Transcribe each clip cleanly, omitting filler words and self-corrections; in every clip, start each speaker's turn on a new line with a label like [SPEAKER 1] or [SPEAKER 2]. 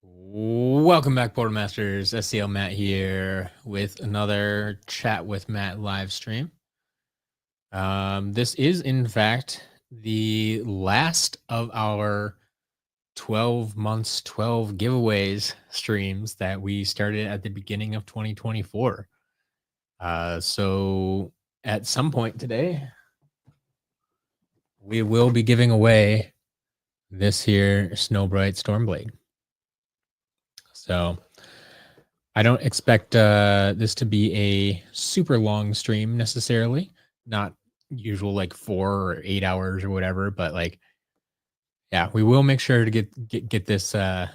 [SPEAKER 1] Welcome back, Portal Masters. SCL Matt here with another Chat with Matt live stream. This is, in fact, the last of our 12 months, 12 giveaways streams that we started at the beginning of 2024. So at some point today, we will be giving away this here Snowbright Stormblade. So I don't expect this to be a super long stream necessarily, not usual like 4 or 8 hours or whatever, but like, yeah, we will make sure to get this handed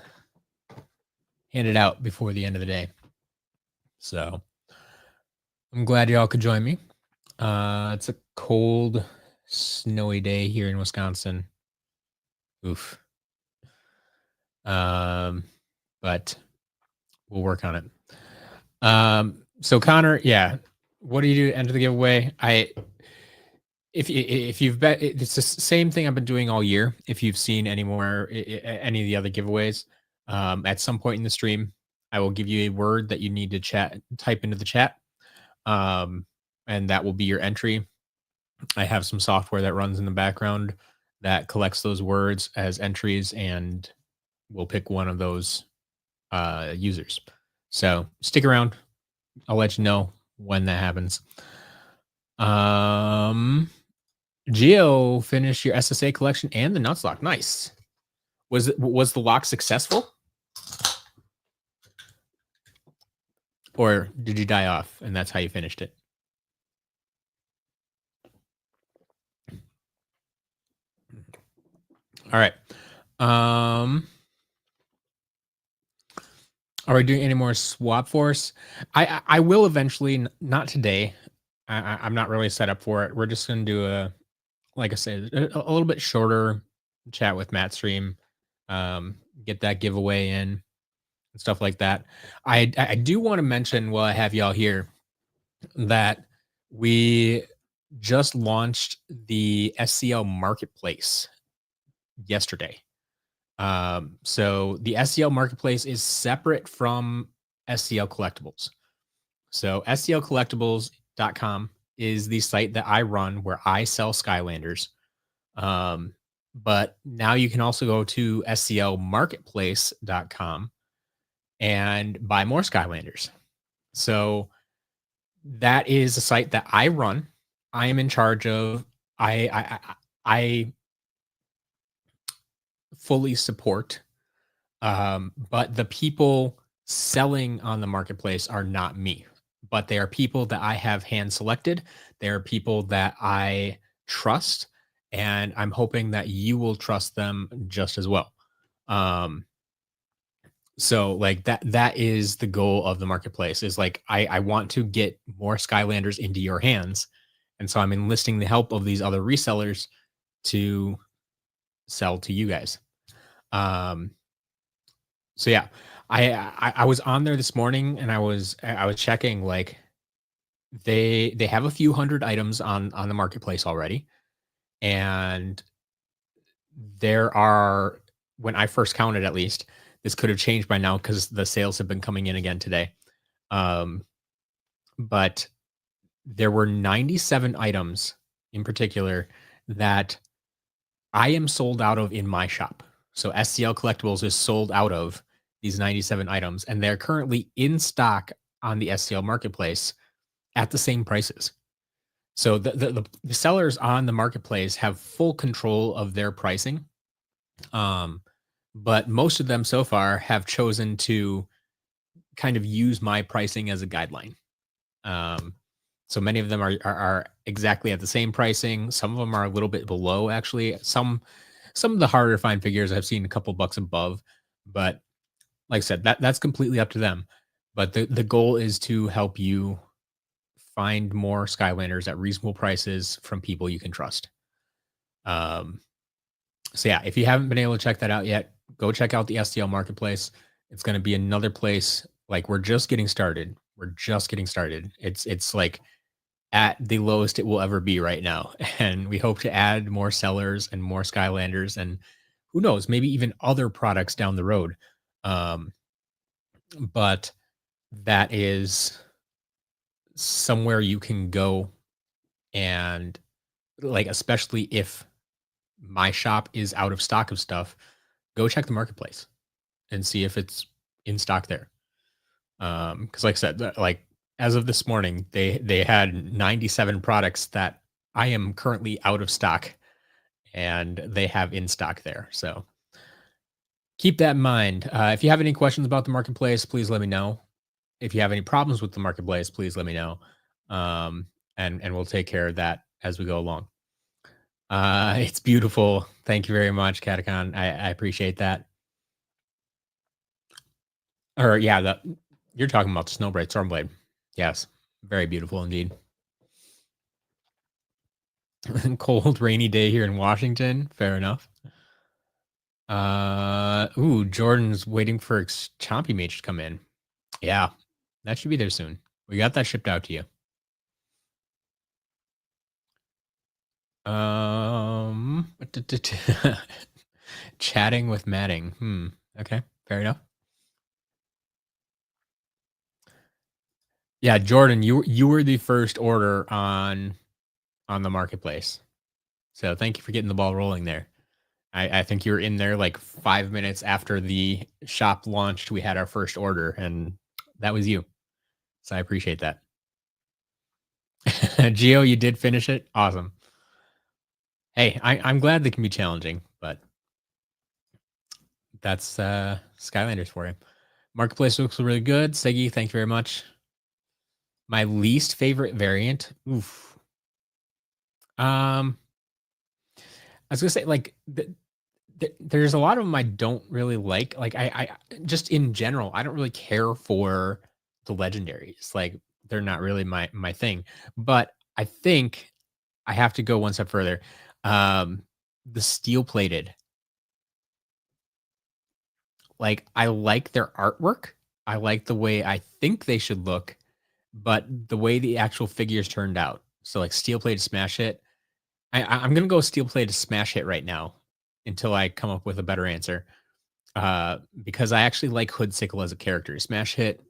[SPEAKER 1] out before the end of the day. So I'm glad y'all could join me. It's a cold, snowy day here in Wisconsin. Oof. But we'll work on it. So Connor, yeah, what do you do to enter the giveaway? If you've bet, it's the same thing I've been doing all year. If you've seen any of the other giveaways, at some point in the stream, I will give you a word that you need to type into the chat, and that will be your entry. I have some software that runs in the background that collects those words as entries, and we'll pick one of those users. So stick around. I'll let you know when that happens. Geo finished your SSA collection and the nuts lock. Nice. Was the lock successful? Or did you die off and that's how you finished it? All right. Are we doing any more swap force? I will eventually, not today. I'm not really set up for it. We're just going to do like I said, a little bit shorter chat with Matt stream. Get that giveaway in and stuff like that. I do want to mention while I have y'all here that we just launched the SCL Marketplace yesterday. So the SCL Marketplace is separate from SCL Collectibles. So sclcollectibles.com is the site that I run where I sell Skylanders. But now you can also go to sclmarketplace.com and buy more Skylanders. So that is a site that I run. I am in charge of. I fully support, but the people selling on the marketplace are not me, but they are people that I have hand selected. They are people that I trust, and I'm hoping that you will trust them just as well. So like that is the goal of the marketplace, is like I want to get more Skylanders into your hands. And so I'm enlisting the help of these other resellers to sell to you guys. So yeah, I was on there this morning and I was checking, like they have a few hundred items on the marketplace already. And there are, when I first counted, at least, this could have changed by now because the sales have been coming in again today. But there were 97 items in particular that I am sold out of in my shop. So SCL Collectibles is sold out of these 97 items, and they're currently in stock on the SCL Marketplace at the same prices. So the sellers on the marketplace have full control of their pricing. But most of them so far have chosen to kind of use my pricing as a guideline. So many of them are exactly at the same pricing. Some of them are a little bit below, actually. Some of the harder to find figures I've seen a couple bucks above, but like I said, that's completely up to them. But the goal is to help you find more Skylanders at reasonable prices from people you can trust. So yeah, if you haven't been able to check that out yet, go check out the STL Marketplace. It's going to be another place. Like, we're just getting started. It's like at the lowest it will ever be right now. And we hope to add more sellers and more Skylanders, and who knows, maybe even other products down the road. Um, but that is somewhere you can go and like, especially if my shop is out of stock of stuff, go check the marketplace and see if it's in stock there. Because like I said, like as of this morning, they had 97 products that I am currently out of stock, and they have in stock there. So keep that in mind. If you have any questions about the marketplace, please let me know. If you have any problems with the marketplace, please let me know. And we'll take care of that as we go along. It's beautiful. Thank you very much, Catacon. I appreciate that. Or yeah, you're talking about the Snowblade Stormblade. Yes, very beautiful indeed. Cold, rainy day here in Washington. Fair enough. Ooh, Jordan's waiting for Chompy Mage to come in. Yeah, that should be there soon. We got that shipped out to you. Um, chatting with Matting. Okay, fair enough. Yeah, Jordan, you were the first order on the marketplace. So thank you for getting the ball rolling there. I think you were in there like 5 minutes after the shop launched. We had our first order, and that was you. So I appreciate that. Geo, you did finish it. Awesome. Hey, I'm glad they can be challenging, but that's Skylanders for you. Marketplace looks really good. Segi, thank you very much. My least favorite variant. Oof. I was gonna say like there's a lot of them I don't really like. Like I just in general, I don't really care for the legendaries. Like they're not really my thing. But I think I have to go one step further. Um, the steel plated, like I like their artwork. I like the way I think they should look, but the way the actual figures turned out. So like steel plated smash hit. I'm gonna go steel plated smash hit right now until I come up with a better answer. Because I actually like Hoodsickle as a character. Smash hit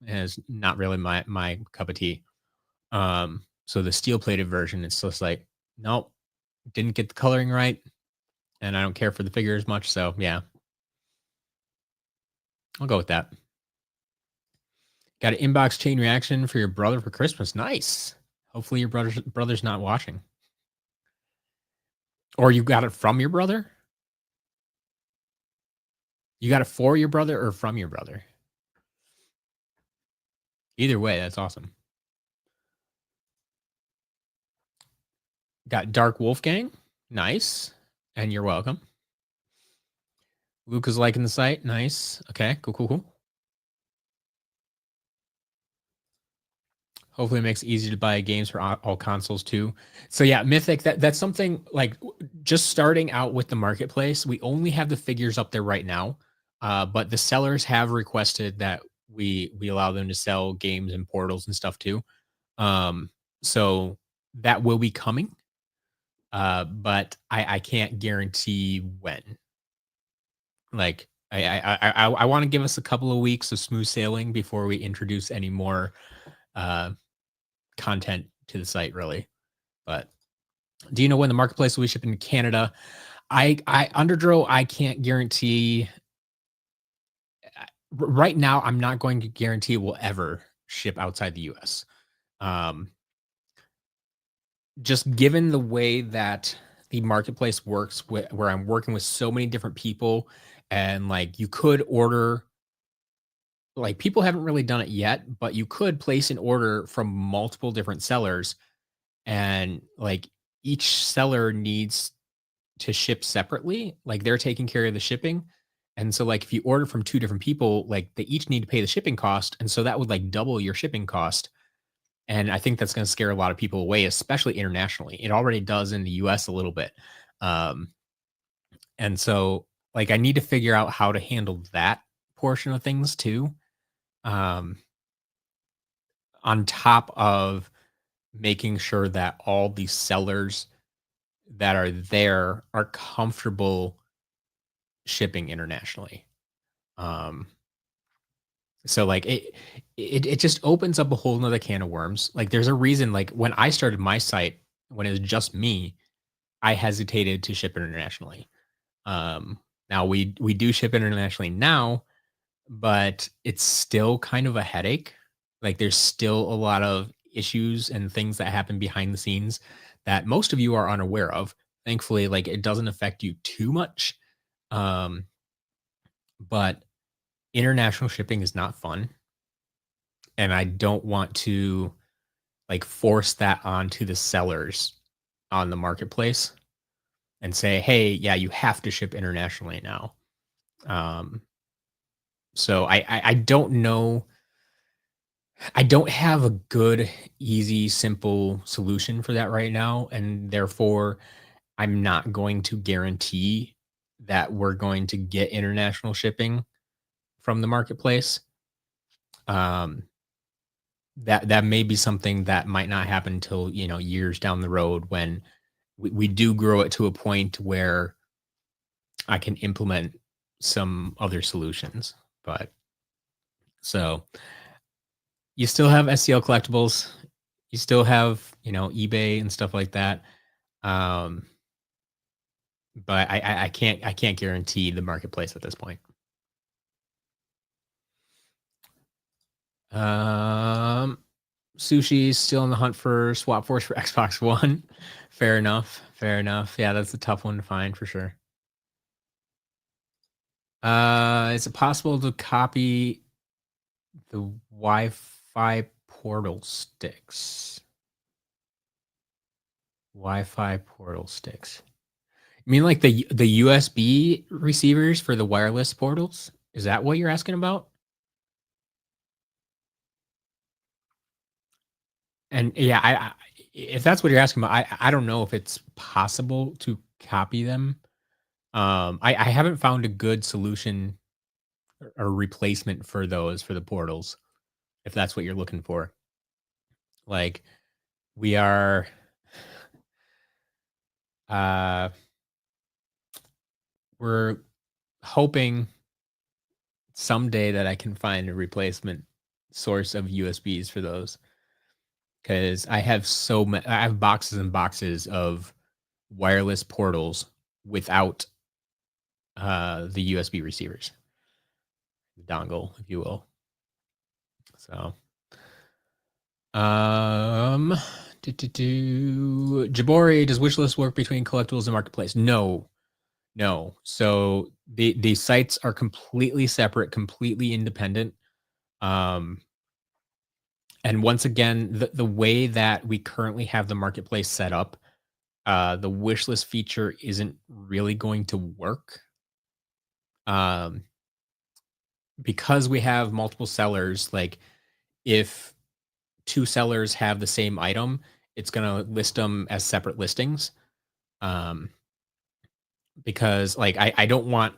[SPEAKER 1] is not really my cup of tea. So the steel plated version, it's just like, nope, didn't get the coloring right, and I don't care for the figure as much. So yeah, I'll go with that. Got an inbox chain reaction for your brother for Christmas. Nice. Hopefully your brother's not watching. Or you got it from your brother? You got it for your brother or from your brother? Either way, that's awesome. Got Dark Wolfgang. Nice. And you're welcome. Luke is liking the site. Nice. Okay, cool. Hopefully, it makes it easy to buy games for all consoles too. So yeah, Mythic. That's something like just starting out with the marketplace. We only have the figures up there right now, but the sellers have requested that we allow them to sell games and portals and stuff too. Um, so that will be coming, but I can't guarantee when. Like I want to give us a couple of weeks of smooth sailing before we introduce any more uh content to the site really. But do you know when the marketplace will be shipping to Canada? I Underdro, I can't guarantee right now. I'm not going to guarantee it will ever ship outside the US. Um, just given the way that the marketplace works, where I'm working with so many different people, and like you could order, like people haven't really done it yet, but you could place an order from multiple different sellers, and like each seller needs to ship separately. Like they're taking care of the shipping. And so like if you order from two different people, like they each need to pay the shipping cost. And so that would like double your shipping cost. And I think that's going to scare a lot of people away, especially internationally. It already does in the US a little bit. Um, and so like I need to figure out how to handle that portion of things too. Um, on top of making sure that all the sellers that are there are comfortable shipping internationally. Um, so like it just opens up a whole nother can of worms. Like there's a reason, like when I started my site, when it was just me, I hesitated to ship internationally. Now we do ship internationally now, but it's still kind of a headache. Like there's still a lot of issues and things that happen behind the scenes that most of you are unaware of. Thankfully, like it doesn't affect you too much. Um, but international shipping is not fun. And I don't want to like force that onto the sellers on the marketplace and say, hey, yeah, you have to ship internationally now. Um, so I don't know. I don't have a good, easy, simple solution for that right now. And therefore, I'm not going to guarantee that we're going to get international shipping from the marketplace. Um, that may be something that might not happen until years down the road when we do grow it to a point where I can implement some other solutions. But so you still have SCL collectibles, you still have eBay and stuff like that. Um, but I can't guarantee the marketplace at this point. Um, Sushi's still in the hunt for Swap Force for Xbox One. Fair enough. Fair enough. Yeah, that's a tough one to find for sure. Is it possible to copy the Wi-Fi portal sticks? Wi-Fi portal sticks. You mean like the USB receivers for the wireless portals? Is that what you're asking about? And yeah, if that's what you're asking about, I don't know if it's possible to copy them. I haven't found a good solution or replacement for those for the portals, if that's what you're looking for. Like we are uh we're hoping someday that I can find a replacement source of USBs for those because I have boxes and boxes of wireless portals without the USB receivers, the dongle, if you will. So, um, Jabori, does wishlist work between collectibles and marketplace? No, no. So the sites are completely separate, completely independent. Um, and once again, the way that we currently have the marketplace set up, the wish list feature isn't really going to work. Um, because we have multiple sellers, like if two sellers have the same item, it's going to list them as separate listings. Um, because like I don't want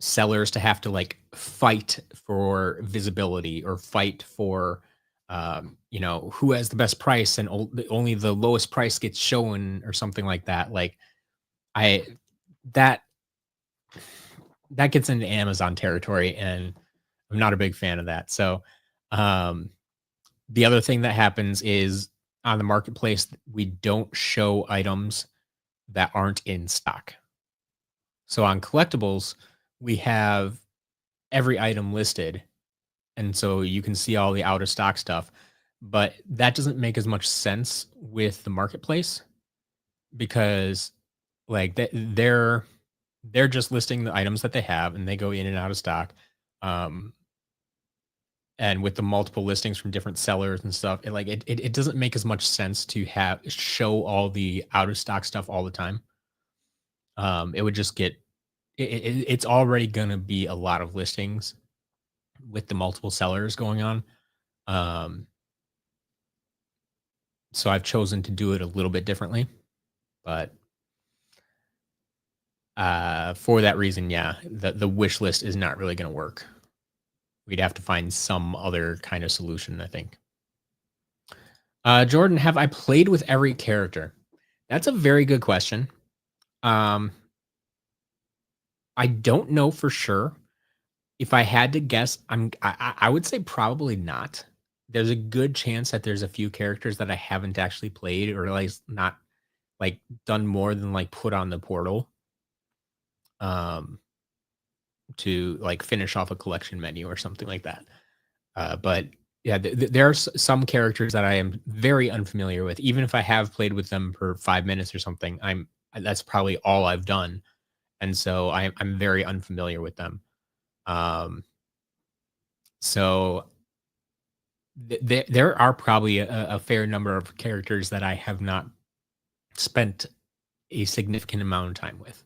[SPEAKER 1] sellers to have to like fight for visibility or fight for who has the best price and only the lowest price gets shown or something like that. Like I that that gets into Amazon territory, and I'm not a big fan of that. So, um, the other thing that happens is on the marketplace, we don't show items that aren't in stock. So on collectibles, we have every item listed, and so you can see all the out of stock stuff. But that doesn't make as much sense with the marketplace because like they're just listing the items that they have and they go in and out of stock. Um, and with the multiple listings from different sellers and stuff, it doesn't make as much sense to have show all the out of stock stuff all the time. It would just get it's already gonna be a lot of listings with the multiple sellers going on. Um, so I've chosen to do it a little bit differently, but for that reason, yeah, the wish list is not really gonna work. We'd have to find some other kind of solution, I think. Jordan, have I played with every character? That's a very good question. Um, I don't know for sure. If I had to guess, I would say probably not. There's a good chance that there's a few characters that I haven't actually played or at least not like done more than like put on the portal um to like finish off a collection menu or something like that. But yeah, there are some characters that I am very unfamiliar with. Even if I have played with them for 5 minutes or something, that's probably all I've done, and so I'm very unfamiliar with them. Um, so there are probably a fair number of characters that I have not spent a significant amount of time with,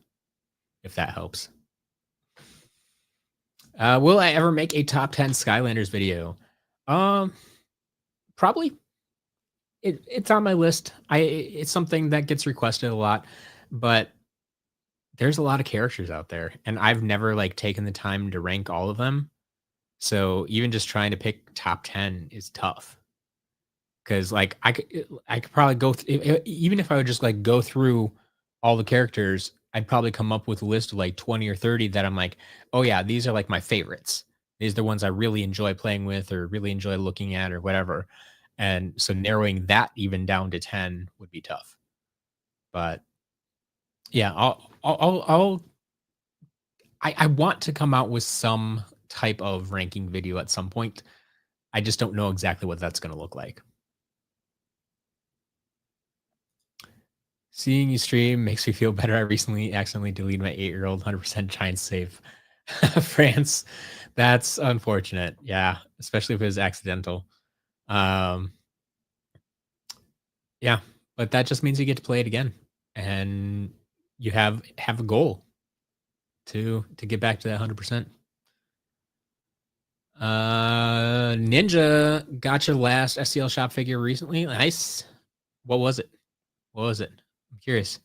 [SPEAKER 1] if that helps. Will I ever make a top 10 Skylanders video? Um, Probably. It's on my list. It's something that gets requested a lot, but there's a lot of characters out there, and I've never like taken the time to rank all of them. So even just trying to pick top 10 is tough. Because like I could probably even if I would just like go through all the characters, I'd probably come up with a list of like 20 or 30 that I'm like, oh yeah, these are like my favorites. These are the ones I really enjoy playing with or really enjoy looking at or whatever. And so narrowing that even down to 10 would be tough. But yeah, I want to come out with some type of ranking video at some point. I just don't know exactly what that's going to look like. Seeing you stream makes me feel better. I recently accidentally deleted my 8-year-old 100% giant save. France, that's unfortunate. Yeah, especially if it was accidental. Um, yeah, but that just means you get to play it again, and you have a goal to get back to that 100%. Ninja got your last SCL shop figure recently. Nice. What was it? What was it? I'm curious.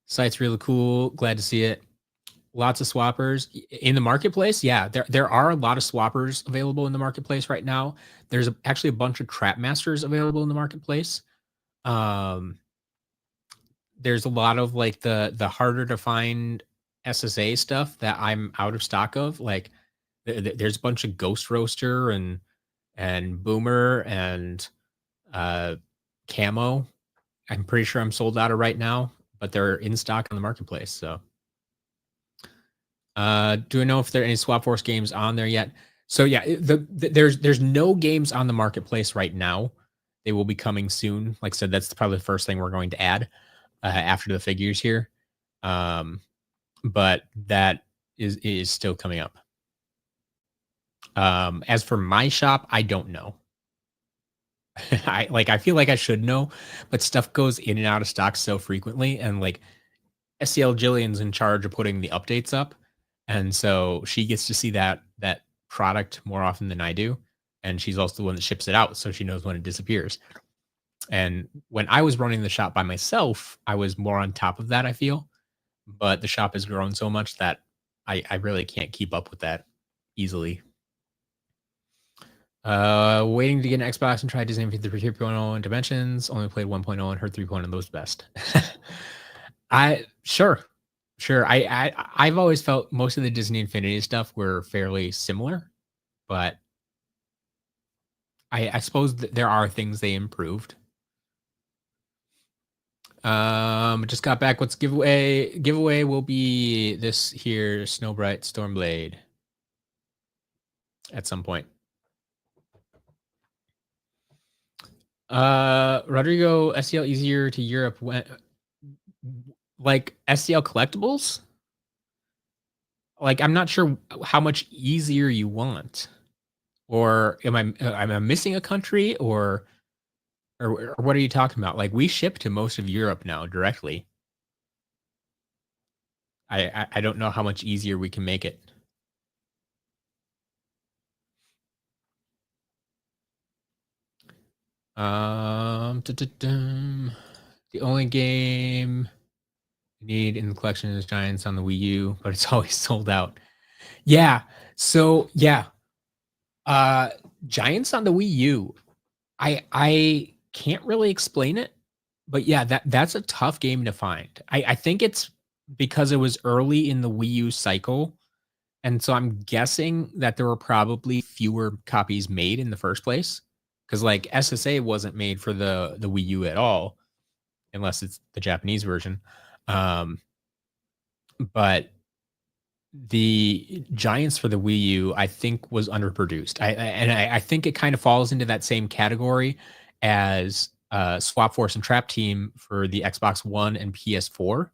[SPEAKER 1] Site's really cool. Glad to see it. Lots of swappers in the marketplace. Yeah, there are a lot of swappers available in the marketplace right now. There's actually a bunch of trap masters available in the marketplace. Um, there's a lot of like the harder to find SSA stuff that I'm out of stock of. Like there's a bunch of Ghost Roaster and Boomer and uh Camo. I'm pretty sure I'm sold out of right now, but they're in stock on the marketplace. So do I know if there are any Swap Force games on there yet? So yeah, there's no games on the marketplace right now. They will be coming soon. Like I said, that's probably the first thing we're going to add after the figures here. But that is still coming up. As for my shop, I don't know. I feel like I should know, but stuff goes in and out of stock so frequently, and like SCL Jillian's in charge of putting the updates up, and so she gets to see that product more often than I do, and she's also the one that ships it out, so she knows when it disappears. And when I was running the shop by myself, I was more on top of that, I feel, but the shop has grown so much that I really can't keep up with that easily. Waiting to get an Xbox and try Disney 3.0 in Dimensions. Only played 1.0 and heard 3.0 and those best. I sure. Sure. I've always felt most of the Disney Infinity stuff were fairly similar, but I suppose there are things they improved. Just got back. What's giveaway? Giveaway will be this here Snowbright Stormblade at some point. Rodrigo, SCL easier to Europe when like SCL collectibles? Like I'm not sure how much easier you want. Or am I missing a country or what are you talking about? Like we ship to most of Europe now directly. I don't know how much easier we can make it. The only game you need in the collection is Giants on the Wii U, but it's always sold out. Yeah. So yeah. Uh Giants on the Wii U. I can't really explain it, but yeah, that's a tough game to find. I think it's because it was early in the Wii U cycle, And so I'm guessing that there were probably fewer copies made in the first place, because like SSA wasn't made for the Wii U at all, unless it's the Japanese version. Um, but the Giants for the Wii U, I think, was underproduced. I think it kind of falls into that same category as Swap Force and Trap Team for the Xbox One and PS4,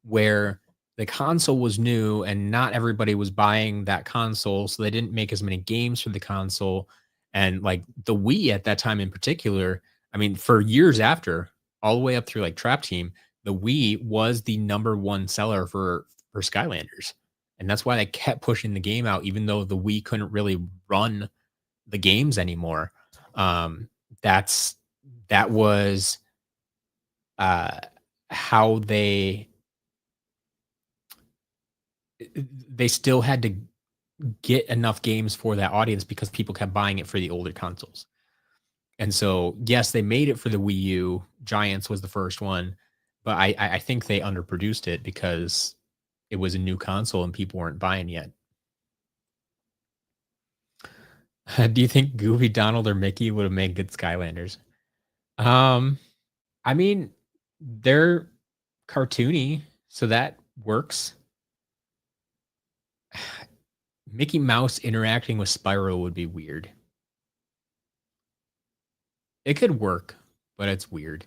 [SPEAKER 1] where the console was new and not everybody was buying that console, so they didn't make as many games for the console. And like the Wii at that time in particular, I mean, for years after, all the way up through like Trap Team, the Wii was the number one seller for Skylanders. And that's why they kept pushing the game out, even though the Wii couldn't really run the games anymore. Um, that's that was uh how they still had to get enough games for that audience because people kept buying it for the older consoles. And so, yes, they made it for the Wii U. Giants was the first one, but I think they underproduced it because it was a new console and people weren't buying yet. Do you think Goofy, Donald, or Mickey would have made good Skylanders? Um, I mean, they're cartoony, so that works. Mickey Mouse interacting with Spyro would be weird. It could work, but it's weird.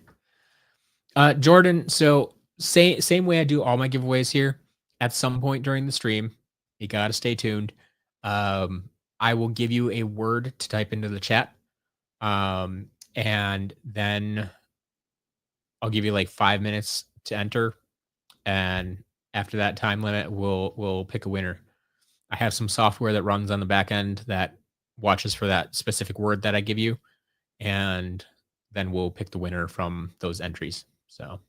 [SPEAKER 1] Jordan, so same way I do all my giveaways here. At some point during the stream, you gotta stay tuned. I will give you a word to type into the chat. And then I'll give you like 5 minutes to enter. And after that time limit, we'll pick a winner. I have some software that runs on the back end that watches for that specific word that I give you. And then we'll pick the winner from those entries. So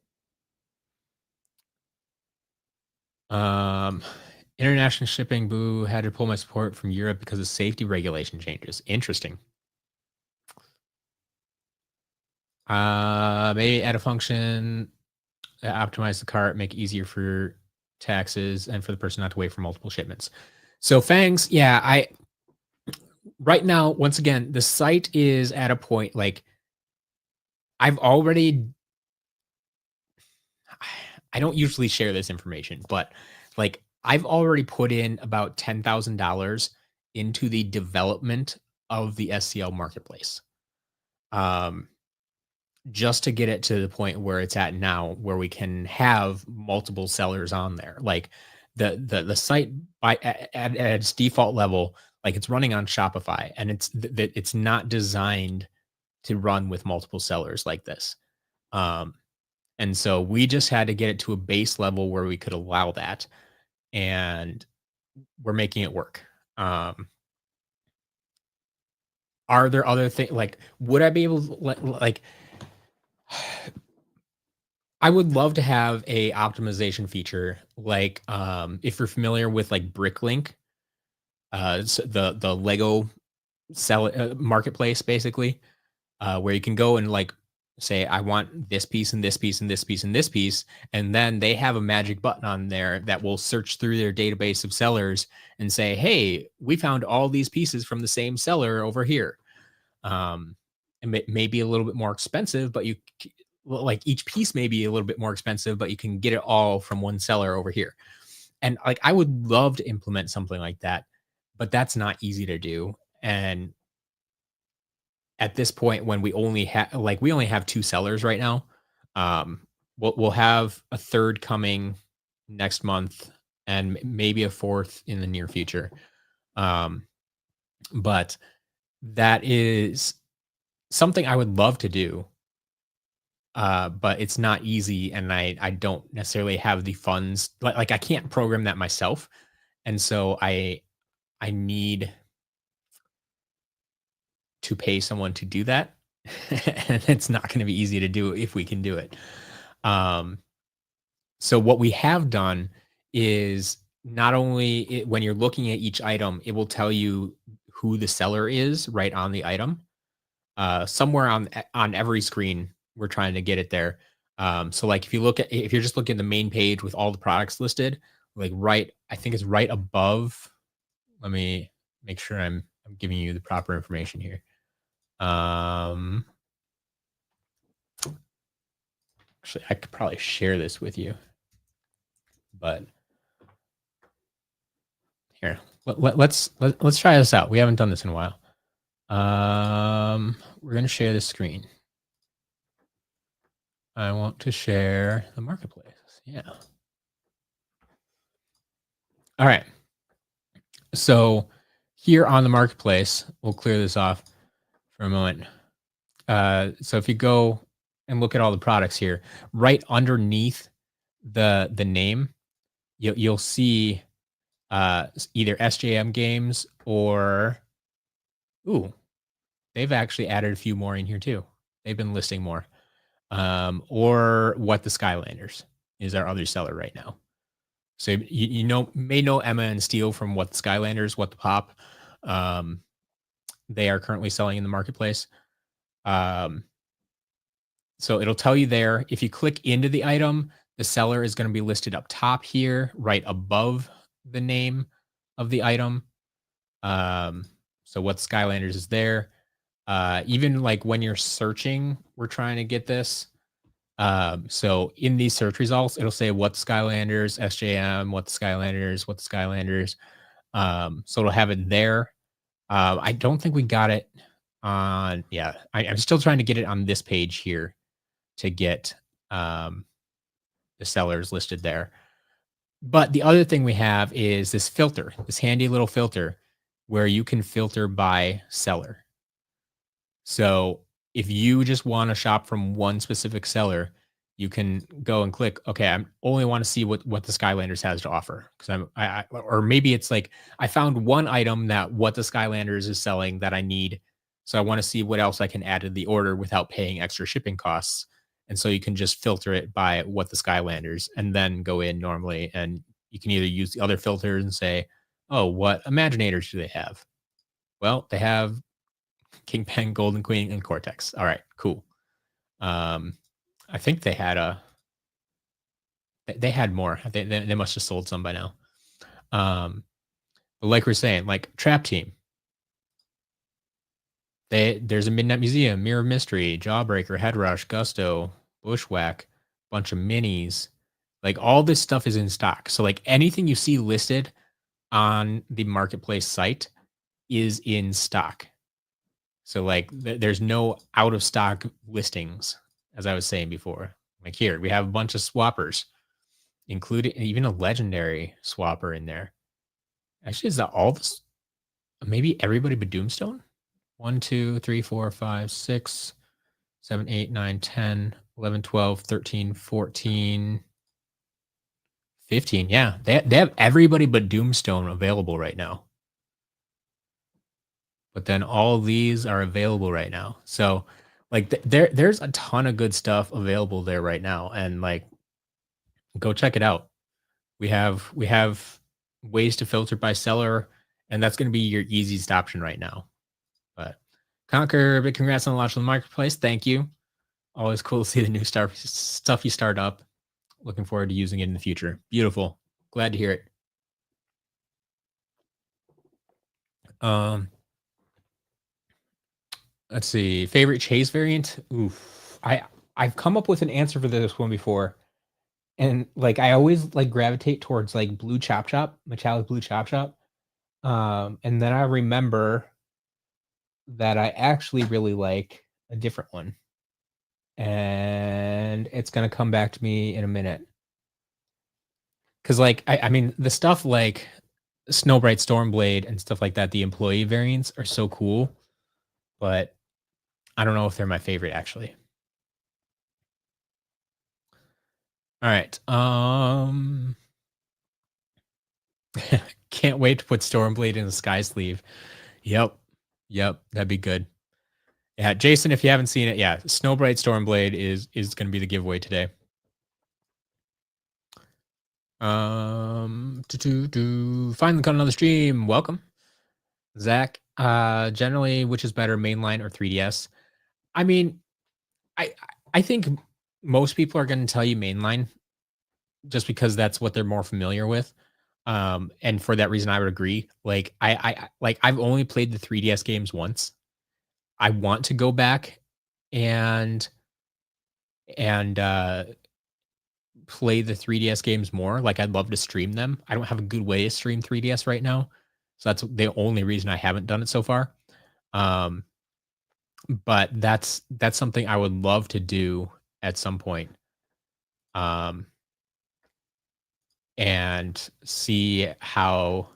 [SPEAKER 1] international shipping, boo, had to pull my support from Europe because of safety regulation changes. Interesting. Maybe add a function that optimize the cart, make it easier for taxes and for the person not to wait for multiple shipments. So Fangs, yeah, right now, once again, the site is at a point like I've already I don't usually share this information, but like I've already put in about $10,000 into the development of the SCL Marketplace. Um, just to get it to the point where it's at now, where we can have multiple sellers on there. Like the site at its default level, like it's running on Shopify, and it's not designed to run with multiple sellers like this. Um, and so we just had to get it to a base level where we could allow that, and we're making it work. Are there other things like would I be able to like I would love to have a optimization feature like if you're familiar with like Bricklink, the Lego sell marketplace basically, where you can go and like say I want this piece and this piece and this piece and this piece, and then they have a magic button on there that will search through their database of sellers and say, hey, we found all these pieces from the same seller over here. It may be a little bit more expensive, but like each piece may be a little bit more expensive, but you can get it all from one seller over here. And like I would love to implement something like that, but that's not easy to do. And at this point, when we only have two sellers right now, um, we'll have a third coming next month, and maybe a fourth in the near future. But that is something I would love to do, but it's not easy, and I don't necessarily have the funds. Like I can't program that myself, and so I need to pay someone to do that, and it's not going to be easy to do if we can do it. So what we have done is not only when you're looking at each item, it will tell you who the seller is right on the item. Somewhere on every screen, we're trying to get it there. So like if you're just looking at the main page with all the products listed, like I think it's right above let me make sure I'm giving you the proper information here. Actually, I could probably share this with you, but here, let's try this out. We haven't done this in a while. We're going to share this screen. I want to share the marketplace. Yeah. All right. So here on the marketplace, we'll clear this off for a moment. So if you go and look at all the products here, right underneath the name, you'll see either SJM games or they've actually added a few more in here too. They've been listing more. Or What the Skylanders is our other seller right now. So you may know Emma and Steele from What the Skylanders, What the Pop. They are currently selling in the marketplace. So it'll tell you there. If you click into the item, the seller is going to be listed up top here, right above the name of the item. So What Skylanders is there. Even like when you're searching, we're trying to get this. So in these search results, it'll say What Skylanders, SJM, What the Skylanders, What the Skylanders. So it'll have it there. I don't think we got it on. Yeah, I'm still trying to get it on this page here to get the sellers listed there. But the other thing we have is this filter, this handy little filter where you can filter by seller. So if you just want to shop from one specific seller, you can go and click, okay, I only want to see what the Skylanders has to offer. Because or maybe it's like, I found one item that What the Skylanders is selling that I need. So I want to see what else I can add to the order without paying extra shipping costs. And so you can just filter it by What the Skylanders and then go in normally. And you can either use the other filters and say, oh, what Imaginators do they have? Well, they have Kingpin, Golden Queen, and Cortex. All right, cool. I think they had more. They must have sold some by now. But like we're saying, like Trap Team. There's a Midnight Museum, Mirror of Mystery, Jawbreaker, Head Rush, Gusto, Bushwhack, bunch of minis. Like all this stuff is in stock. So like anything you see listed on the marketplace site is in stock. So like there's no out of stock listings, as I was saying before. Like here, we have a bunch of swappers, including even a legendary swapper in there. Actually, is that all this? Maybe everybody but Doomstone? 1, 2, 3, 4, 5, 6, 7, 8, 9, 10, 11, 12, 13, 14, 15. Yeah, they have everybody but Doomstone available right now. But then all these are available right now. So like there's a ton of good stuff available there right now. And like go check it out. We have ways to filter by seller, and that's going to be your easiest option right now. But Conquer, big congrats on the launch of the marketplace. Thank you. Always cool to see the new stuff you start up. Looking forward to using it in the future. Beautiful. Glad to hear it. Let's see. Favorite chase variant? Oof. I've come up with an answer for this one before. And like I always like gravitate towards like blue chop chop, metallic blue chop chop. And then I remember that I actually really like a different one. And it's gonna come back to me in a minute. Cause like I mean the stuff like Snowbright Stormblade and stuff like that, the employee variants are so cool, but I don't know if they're my favorite actually. All right. Can't wait to put Stormblade in the sky sleeve. Yep. That'd be good. Yeah, Jason, if you haven't seen it, yeah, Snowbright Stormblade is going to be the giveaway today. Finally got another stream. Welcome, Zach. Generally, which is better, mainline or 3DS? I mean, I think most people are going to tell you mainline, just because that's what they're more familiar with. And for that reason, I would agree. Like like I've only played the 3DS games once. I want to go back and and play the 3DS games more. Like I'd love to stream them. I don't have a good way to stream 3DS right now. So that's the only reason I haven't done it so far. Um, but that's something I would love to do at some point. Um, and see how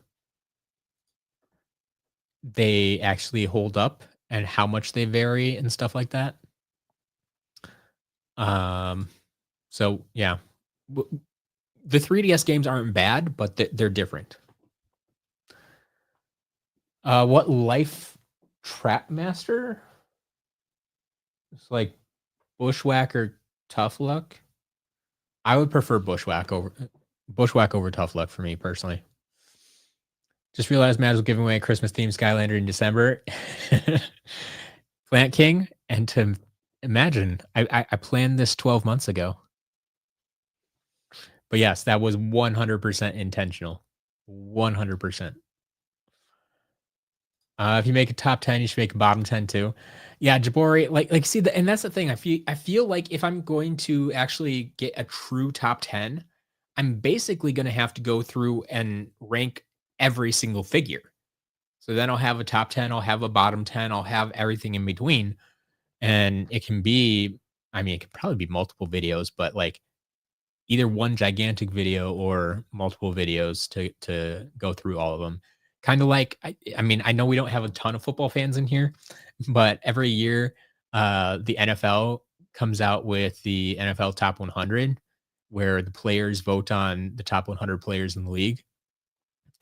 [SPEAKER 1] they actually hold up and how much they vary and stuff like that. Um, so yeah, the 3DS games aren't bad, but they're different. What life trap master? It's like bushwhack or tough luck. I would prefer bushwhack over tough luck for me personally. Just realized Matt was giving away a Christmas themed Skylander in December. Plant King, and to imagine, I planned this 12 months ago. But yes, that was 100% intentional. 100%. If you make a top 10, you should make a bottom 10 too. Yeah, Jabori, like see and that's the thing. I feel like if I'm going to actually get a true top 10, I'm basically going to have to go through and rank every single figure. So then I'll have a top 10, I'll have a bottom 10, I'll have everything in between. And it can be, I mean, it could probably be multiple videos, but like either one gigantic video or multiple videos to go through all of them. Kind of like I mean, I know we don't have a ton of football fans in here, but every year the NFL comes out with the NFL Top 100 where the players vote on the top 100 players in the league.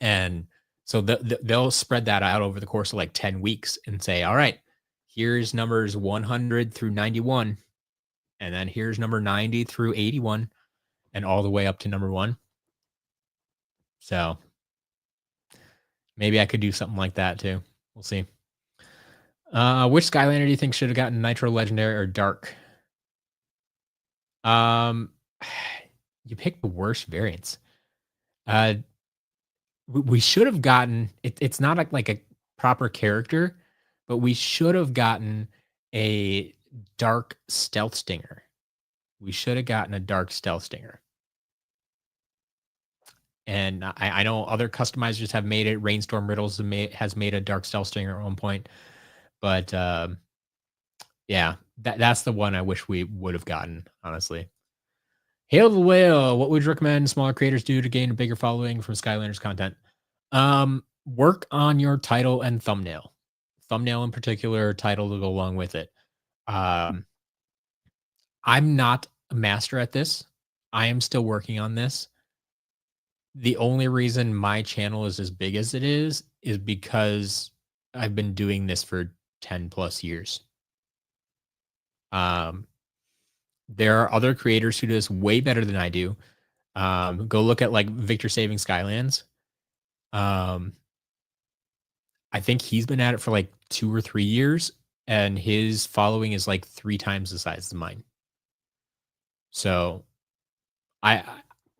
[SPEAKER 1] And so they'll spread that out over the course of like 10 weeks and say, "All right, here's numbers 100 through 91 and then here's number 90 through 81 and all the way up to number 1." So maybe I could do something like that too. We'll see. Which Skylander do you think should have gotten Nitro Legendary or Dark? Um, you picked the worst variants. Uh, we should have gotten it. It's not like a proper character, but we should have gotten a Dark Stealth Stinger. We should have gotten a Dark Stealth Stinger. And I know other customizers have made it. Rainstorm Riddles has made a Dark Stealth Stinger at one point. But yeah, that's the one I wish we would have gotten, honestly. Hail the Whale. What would you recommend smaller creators do to gain a bigger following from Skylanders content? Work on your title and thumbnail. Thumbnail in particular, title to go along with it. I'm not a master at this. I am still working on this. The only reason my channel is as big as it is because I've been doing this for 10 plus years. There are other creators who do this way better than I do. Go look at like Victor Saving Skylands. I think he's been at it for like 2 or 3 years, and his following is like 3 times the size of mine. So I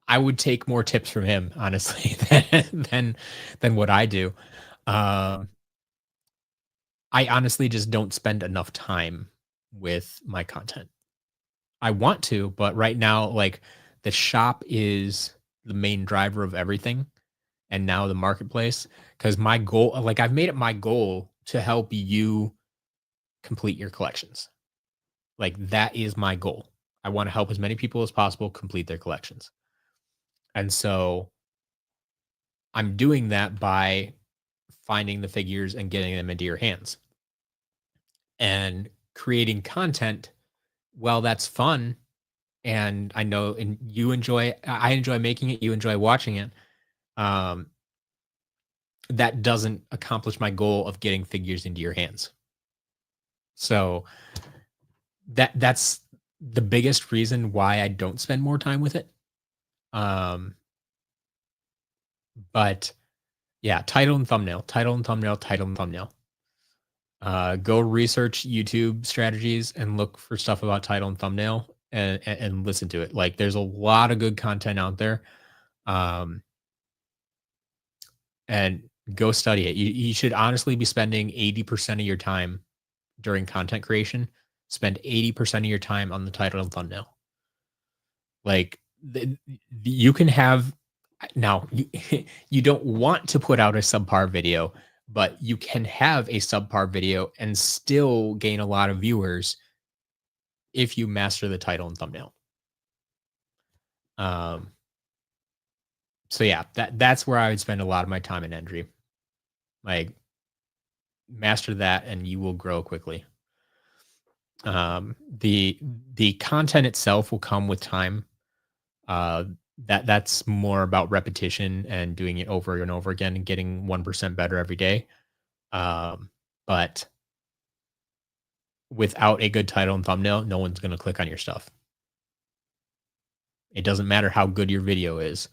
[SPEAKER 1] I would take more tips from him, honestly, than what I do. Um, I honestly just don't spend enough time with my content. I want to, but right now, like the shop is the main driver of everything. And now the marketplace, because my goal, like I've made it my goal to help you complete your collections. Like that is my goal. I want to help as many people as possible complete their collections. And so I'm doing that by finding the figures and getting them into your hands and creating content. Well, that's fun. And I know, and I enjoy making it, you enjoy watching it. Um, that doesn't accomplish my goal of getting figures into your hands. So that's the biggest reason why I don't spend more time with it. But yeah, title and thumbnail, title and thumbnail, title and thumbnail. Go research YouTube strategies and look for stuff about title and thumbnail and listen to it. Like there's a lot of good content out there. and go study it. You should honestly be spending 80% of your time during content creation. Spend 80% of your time on the title and thumbnail. Like you can have now you, you don't want to put out a subpar video, but you can have a subpar video and still gain a lot of viewers if you master the title and thumbnail. Um, so yeah, that's where I would spend a lot of my time and energy. Like master that and you will grow quickly. The content itself will come with time. Uh, that's more about repetition and doing it over and over again and getting 1% better every day. But without a good title and thumbnail, no one's going to click on your stuff. It doesn't matter how good your video is.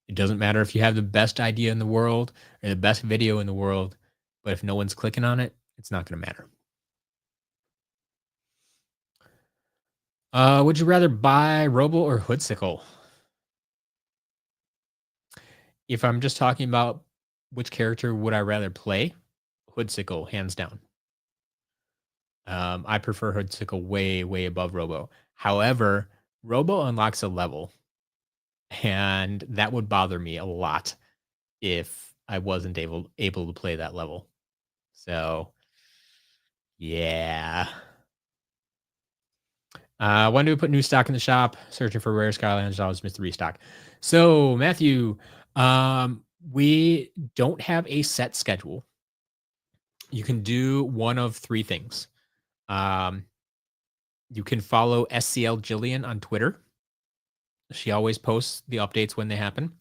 [SPEAKER 1] It doesn't matter if you have the best idea in the world or the best video in the world, but if no one's clicking on it, it's not going to matter. Would you rather buy Robo or Hoodsicle? If I'm just talking about which character would I rather play, Hoodsicle, hands down. I prefer Hoodsicle way, way above Robo. However, Robo unlocks a level, and that would bother me a lot if I wasn't able to play that level. So, yeah. When do we put new stock in the shop? Searching for rare Skylanders, always miss the restock. So, Matthew, we don't have a set schedule. You can do one of three things. You can follow SCL Jillian on Twitter. She always posts the updates when they happen.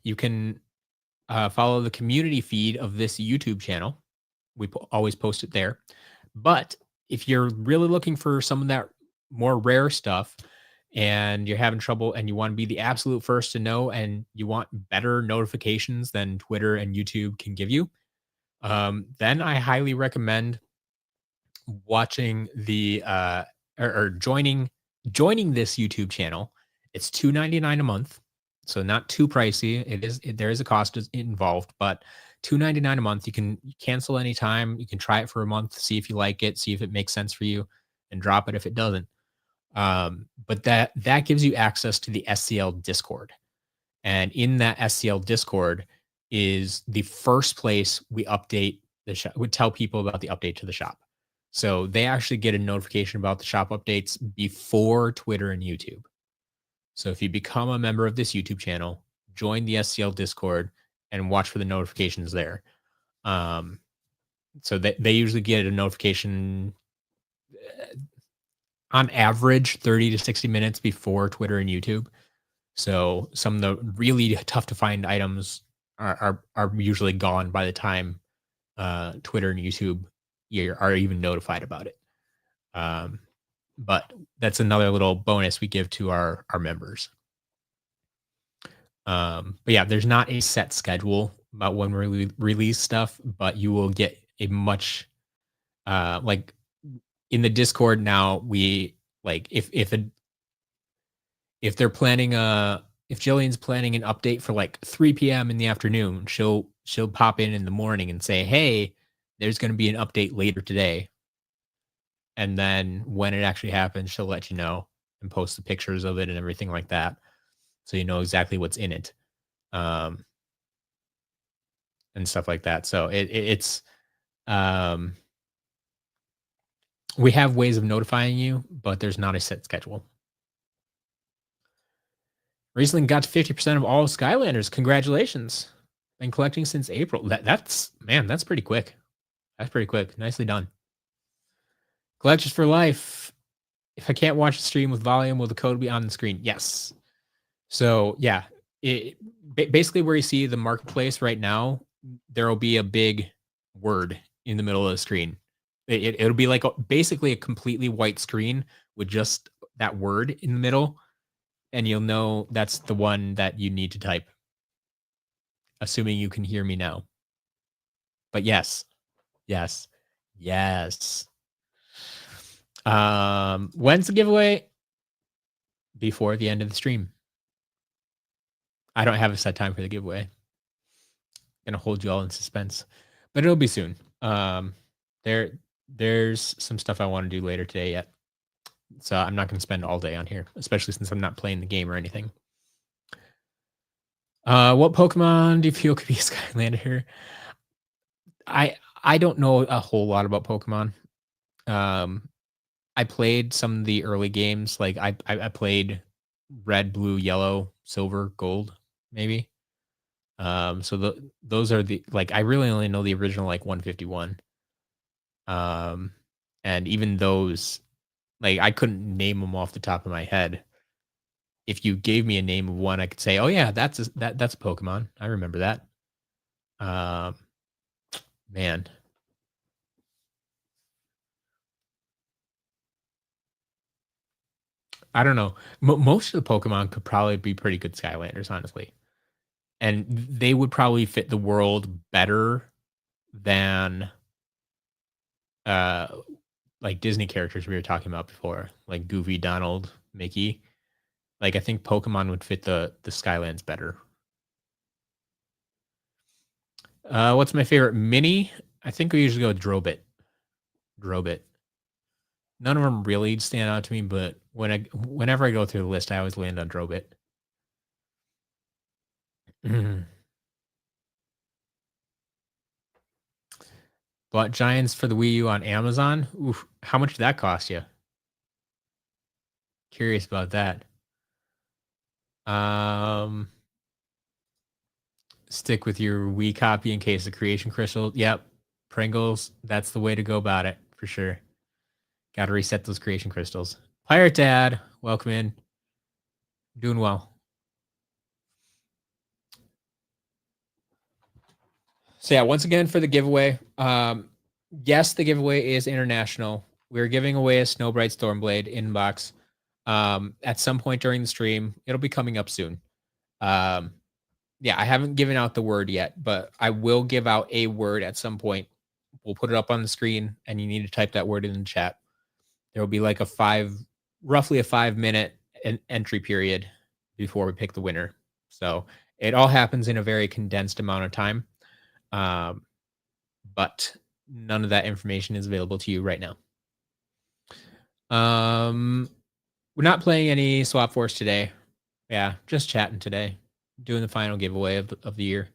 [SPEAKER 1] You can follow the community feed of this YouTube channel. We always post it there. But if you're really looking for some of that more rare stuff and you're having trouble and you want to be the absolute first to know and you want better notifications than Twitter and YouTube can give you, then I highly recommend watching the or joining this YouTube channel. It's $2.99 a month, so not too pricey. There is a cost involved, but $2.99 a month. You can cancel anytime. You can try it for a month, see if you like it, see if it makes sense for you, and drop it if it doesn't. But that gives you access to the SCL Discord, and in that SCL Discord is the first place we update the shop. We tell people about the update to the shop. So they actually get a notification about the shop updates before Twitter and YouTube. So if you become a member of this YouTube channel, join the SCL Discord and watch for the notifications there. So they usually get a notification on average 30 to 60 minutes before Twitter and YouTube. So some of the really tough to find items are usually gone by the time Twitter and YouTube are even notified about it. But that's another little bonus we give to our members. But yeah, there's not a set schedule about when we release stuff, but you will get a much like in the Discord now. We like if they're planning if Jillian's planning an update for like 3 p.m. in the afternoon, she'll pop in the morning and say, "Hey, there's going to be an update later today." And then when it actually happens, she'll let you know and post the pictures of it and everything like that, so you know exactly what's in it, and stuff like that. So it's we have ways of notifying you, but there's not a set schedule. Recently got to 50% of all Skylanders. Congratulations! Been collecting since April. That's pretty quick. That's pretty quick. Nicely done. Collections for life. If I can't watch the stream with volume, will the code be on the screen? Yes. So yeah, basically where you see the marketplace right now, there will be a big word in the middle of the screen. It'll be like basically a completely white screen with just that word in the middle, and you'll know that's the one that you need to type. Assuming you can hear me now. But yes. When's the giveaway? Before the end of the stream. I don't have a set time for the giveaway. gonna hold you all in suspense, but it'll be soon. There there's some stuff I want to do later today yet, so I'm not gonna spend all day on here, especially since I'm not playing the game or anything. What Pokemon do you feel could be a Skylander? I don't know a whole lot about Pokemon. Um, I played some of the early games, like I played Red, Blue, Yellow, Silver, Gold, maybe. So those are the like I really only know the original like 151. Um, and even those, like I couldn't name them off the top of my head. If you gave me a name of one, I could say, "Oh yeah, that's a Pokemon. I remember that." Um, man, I don't know. Most of the Pokemon could probably be pretty good Skylanders, honestly, and they would probably fit the world better than uh like Disney characters we were talking about before, like Goofy, Donald, Mickey. Like I think Pokemon would fit the Skylands better. What's my favorite mini? I think we usually go with Drobit. Drobit. None of them really stand out to me, but whenever I go through the list, I always land on Drobit. Bought Giants for the Wii U on Amazon. Oof, how much did that cost you? Curious about that. Um, Stick with your Wii copy in case of Creation Crystal. Yep, Pringles. That's the way to go about it for sure. Got to reset those Creation Crystals. Pirate Dad, welcome in. Doing well. So yeah, once again for the giveaway. Yes, the giveaway is international. We're giving away a Snowbright Stormblade inbox. At some point during the stream. It'll be coming up soon. Um, yeah, I haven't given out the word yet, but I will give out a word at some point. We'll put it up on the screen, and you need to type that word in the chat. There will be like roughly a 5 minute entry period before we pick the winner. So it all happens in a very condensed amount of time. Um, but none of that information is available to you right now. We're not playing any Swap Force today. Yeah, just chatting today, doing the final giveaway of the year.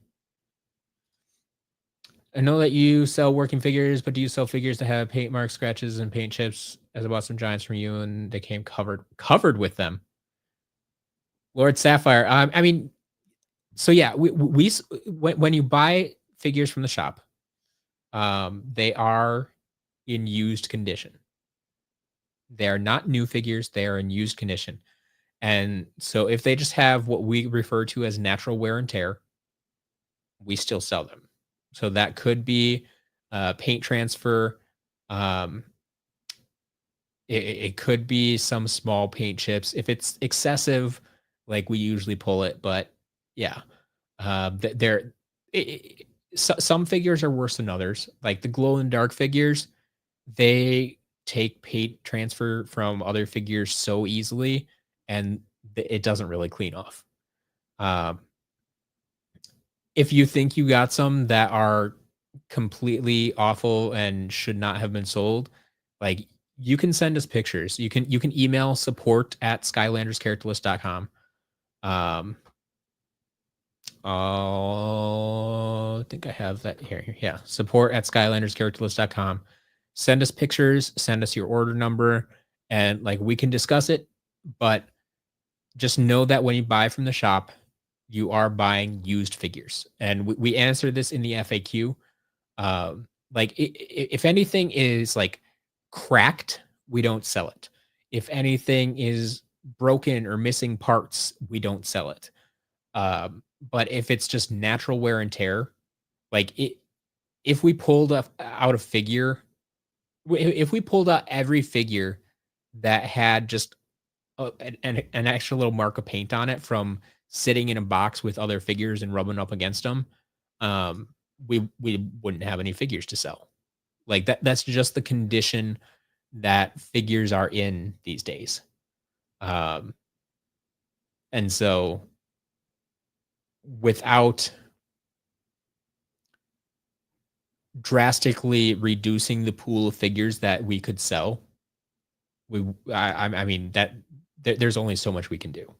[SPEAKER 1] I know that you sell working figures, but do you sell figures that have paint marks, scratches, and paint chips? As I bought some giants from you, and they came covered with them. Lord Sapphire. I mean, so yeah, when you buy figures from the shop, they are in used condition. They are not new figures; they are in used condition. And so, if they just have what we refer to as natural wear and tear, we still sell them. So that could be paint transfer. Um, it could be some small paint chips. If it's excessive, like we usually pull it. But yeah, there. Some figures are worse than others. Like the glow in the dark figures, they take paint transfer from other figures so easily, and it doesn't really clean off. Um, if you think you got some that are completely awful and should not have been sold, like you can send us pictures. You can email support at skylanderscharacterlist.com. Um I think I have that here. Yeah. Support at skylanderscharacterlist.com. Send us pictures, send us your order number, and like we can discuss it, but just know that when you buy from the shop, you are buying used figures. And we answer this in the FAQ. Like if anything is like cracked, we don't sell it. If anything is broken or missing parts, we don't sell it. But if it's just natural wear and tear, like if we pulled out a figure, if we pulled out every figure that had just an extra little mark of paint on it from sitting in a box with other figures and rubbing up against them, um, we wouldn't have any figures to sell. Like that's just the condition that figures are in these days. Um, and so without drastically reducing the pool of figures that we could sell. I mean that there's only so much we can do.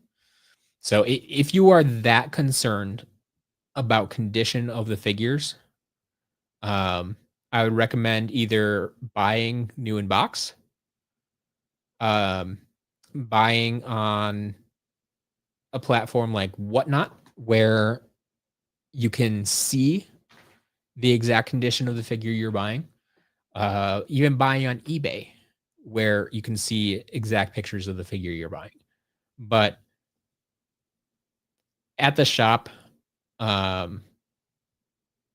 [SPEAKER 1] So if you are that concerned about condition of the figures, um, I would recommend either buying new in box, um, buying on a platform like Whatnot, where you can see the exact condition of the figure you're buying. Even buying on eBay, where you can see exact pictures of the figure you're buying. But at the shop, um,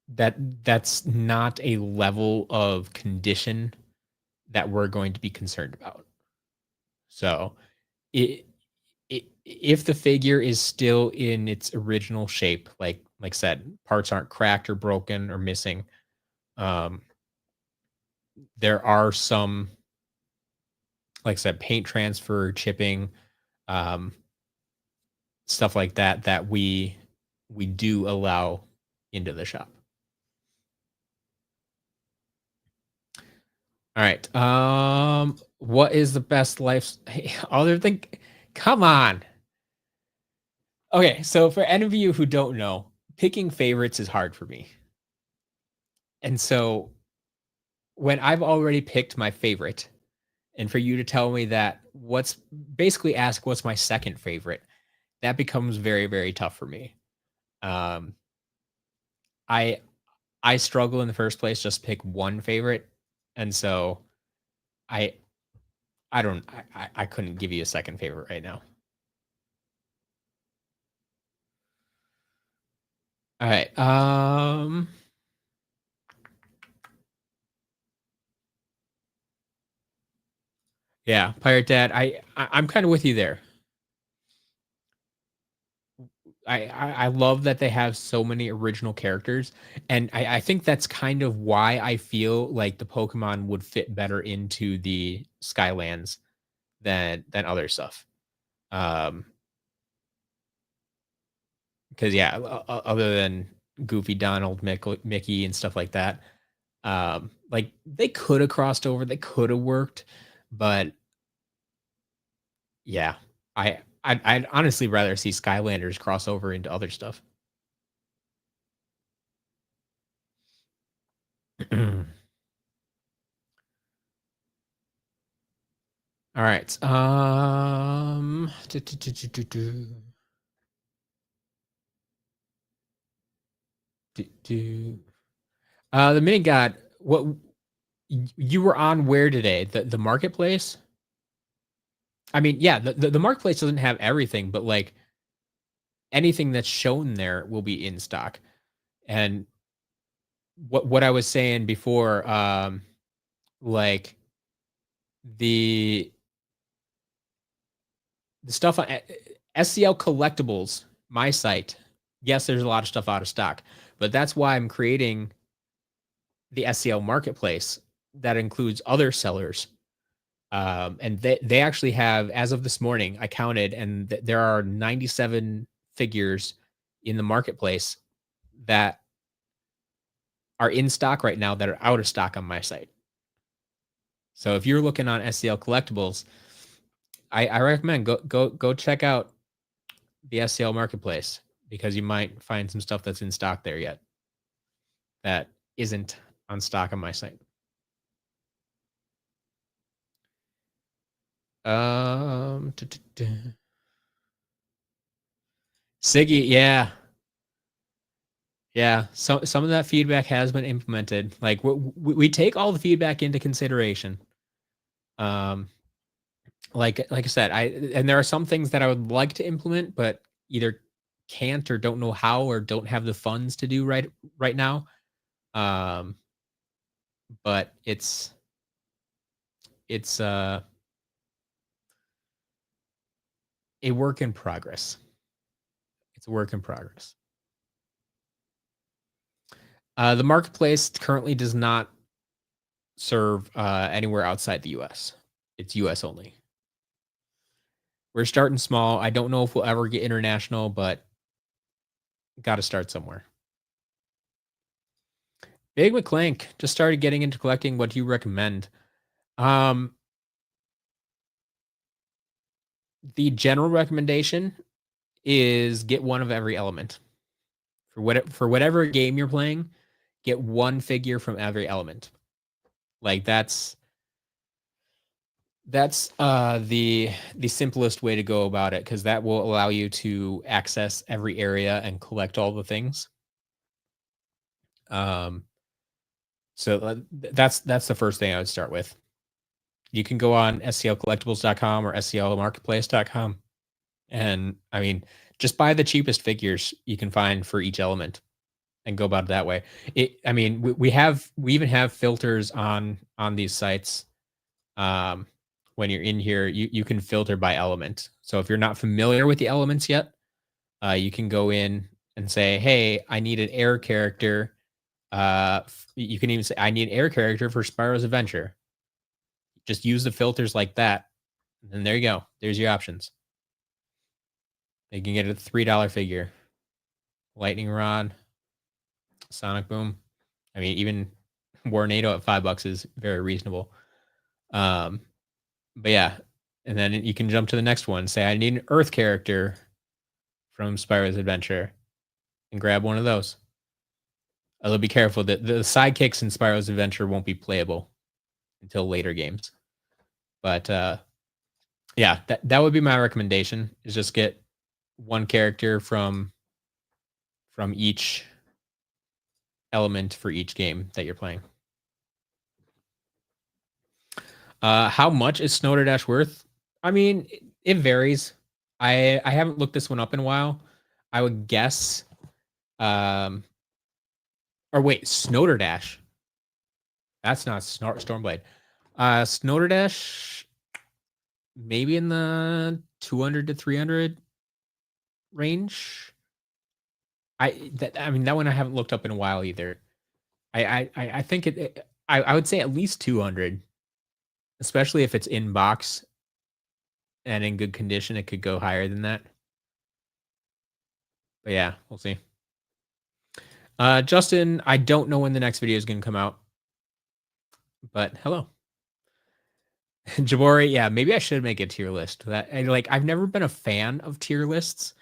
[SPEAKER 1] that's not a level of condition that we're going to be concerned about. So, it, if the figure is still in its original shape, like I said, parts aren't cracked or broken or missing. Um, there are some, like I said, paint transfer, chipping, um, stuff like that that we do allow into the shop. All right. What is the best life other thing? Come on. Okay, so for any of you who don't know, picking favorites is hard for me. And so when I've already picked my favorite, and for you to tell me that what's basically ask what's my second favorite, that becomes very, very tough for me. Um, I I struggle in the first place just pick one favorite, and so I I don't I couldn't give you a second favorite right now. All right. Yeah, Pirate Dad. I'm kind of with you there. I love that they have so many original characters, and I think that's kind of why I feel like the Pokemon would fit better into the Skylands than other stuff. Um, because yeah, other than Goofy, Donald, Mickey, and stuff like that, like they could have crossed over, they could have worked, but yeah, I'd honestly rather see Skylanders cross over into other stuff. All right. The mini god. What you were on where today? The marketplace. I mean, yeah, the marketplace doesn't have everything, but like anything that's shown there will be in stock. And what I was saying before, like the the stuff on SCL Collectibles, my site. Yes, there's a lot of stuff out of stock, but that's why I'm creating the SCL Marketplace that includes other sellers. And they actually have, as of this morning, I counted, and there are 97 figures in the marketplace that are in stock right now that are out of stock on my site. So if you're looking on SCL Collectibles, I recommend go check out the SCL Marketplace because you might find some stuff that's in stock there yet that isn't on stock on my site. Siggy, yeah, yeah. So some of that feedback has been implemented. Like we take all the feedback into consideration. Um, like I said, I and there are some things that I would like to implement, but either can't or don't know how or don't have the funds to do right now. Um, but it's a work in progress. It's a work in progress. The marketplace currently does not serve anywhere outside the US. It's US only. We're starting small. I don't know if we'll ever get international, but got to start somewhere. Big McClank just started getting into collecting. What do you recommend? Um, the general recommendation is get one of every element. For whatever game you're playing, get one figure from every element. Like that's the simplest way to go about it, because that will allow you to access every area and collect all the things. Um, so that's the first thing I would start with. You can go on sclcollectibles.com or sclmarketplace.com, and I mean, just buy the cheapest figures you can find for each element and go about it that way. I mean, we even have filters on these sites. Um, when you're in here, you can filter by element. So if you're not familiar with the elements yet, you can go in and say, "Hey, I need an air character." You can even say, "I need an air character for Spyro's Adventure." Just use the filters like that, and there you go. There's your options. You can get a $3 figure, lightning rod, sonic boom. I mean, even Warnado at $5 is very reasonable. Um, but yeah, and then you can jump to the next one. Say, I need an Earth character from Spyro's Adventure, and grab one of those. Although be careful that the sidekicks in Spyro's Adventure won't be playable until later games. But yeah, that would be my recommendation. Is just get one character from each element for each game that you're playing. How much is Snowderdash worth? I mean, it varies. I haven't looked this one up in a while. I would guess. Or wait, Snowderdash. That's not Stormblade. Snowderdash, maybe in the 200 to 300 range. I mean, that one I haven't looked up in a while either. I think I would say at least 200, especially if it's in box and in good condition. It could go higher than that. But yeah, we'll see. Justin, I don't know when the next video is going to come out, but hello. Jabori, yeah, maybe I should make a tier list. I've never been a fan of tier lists,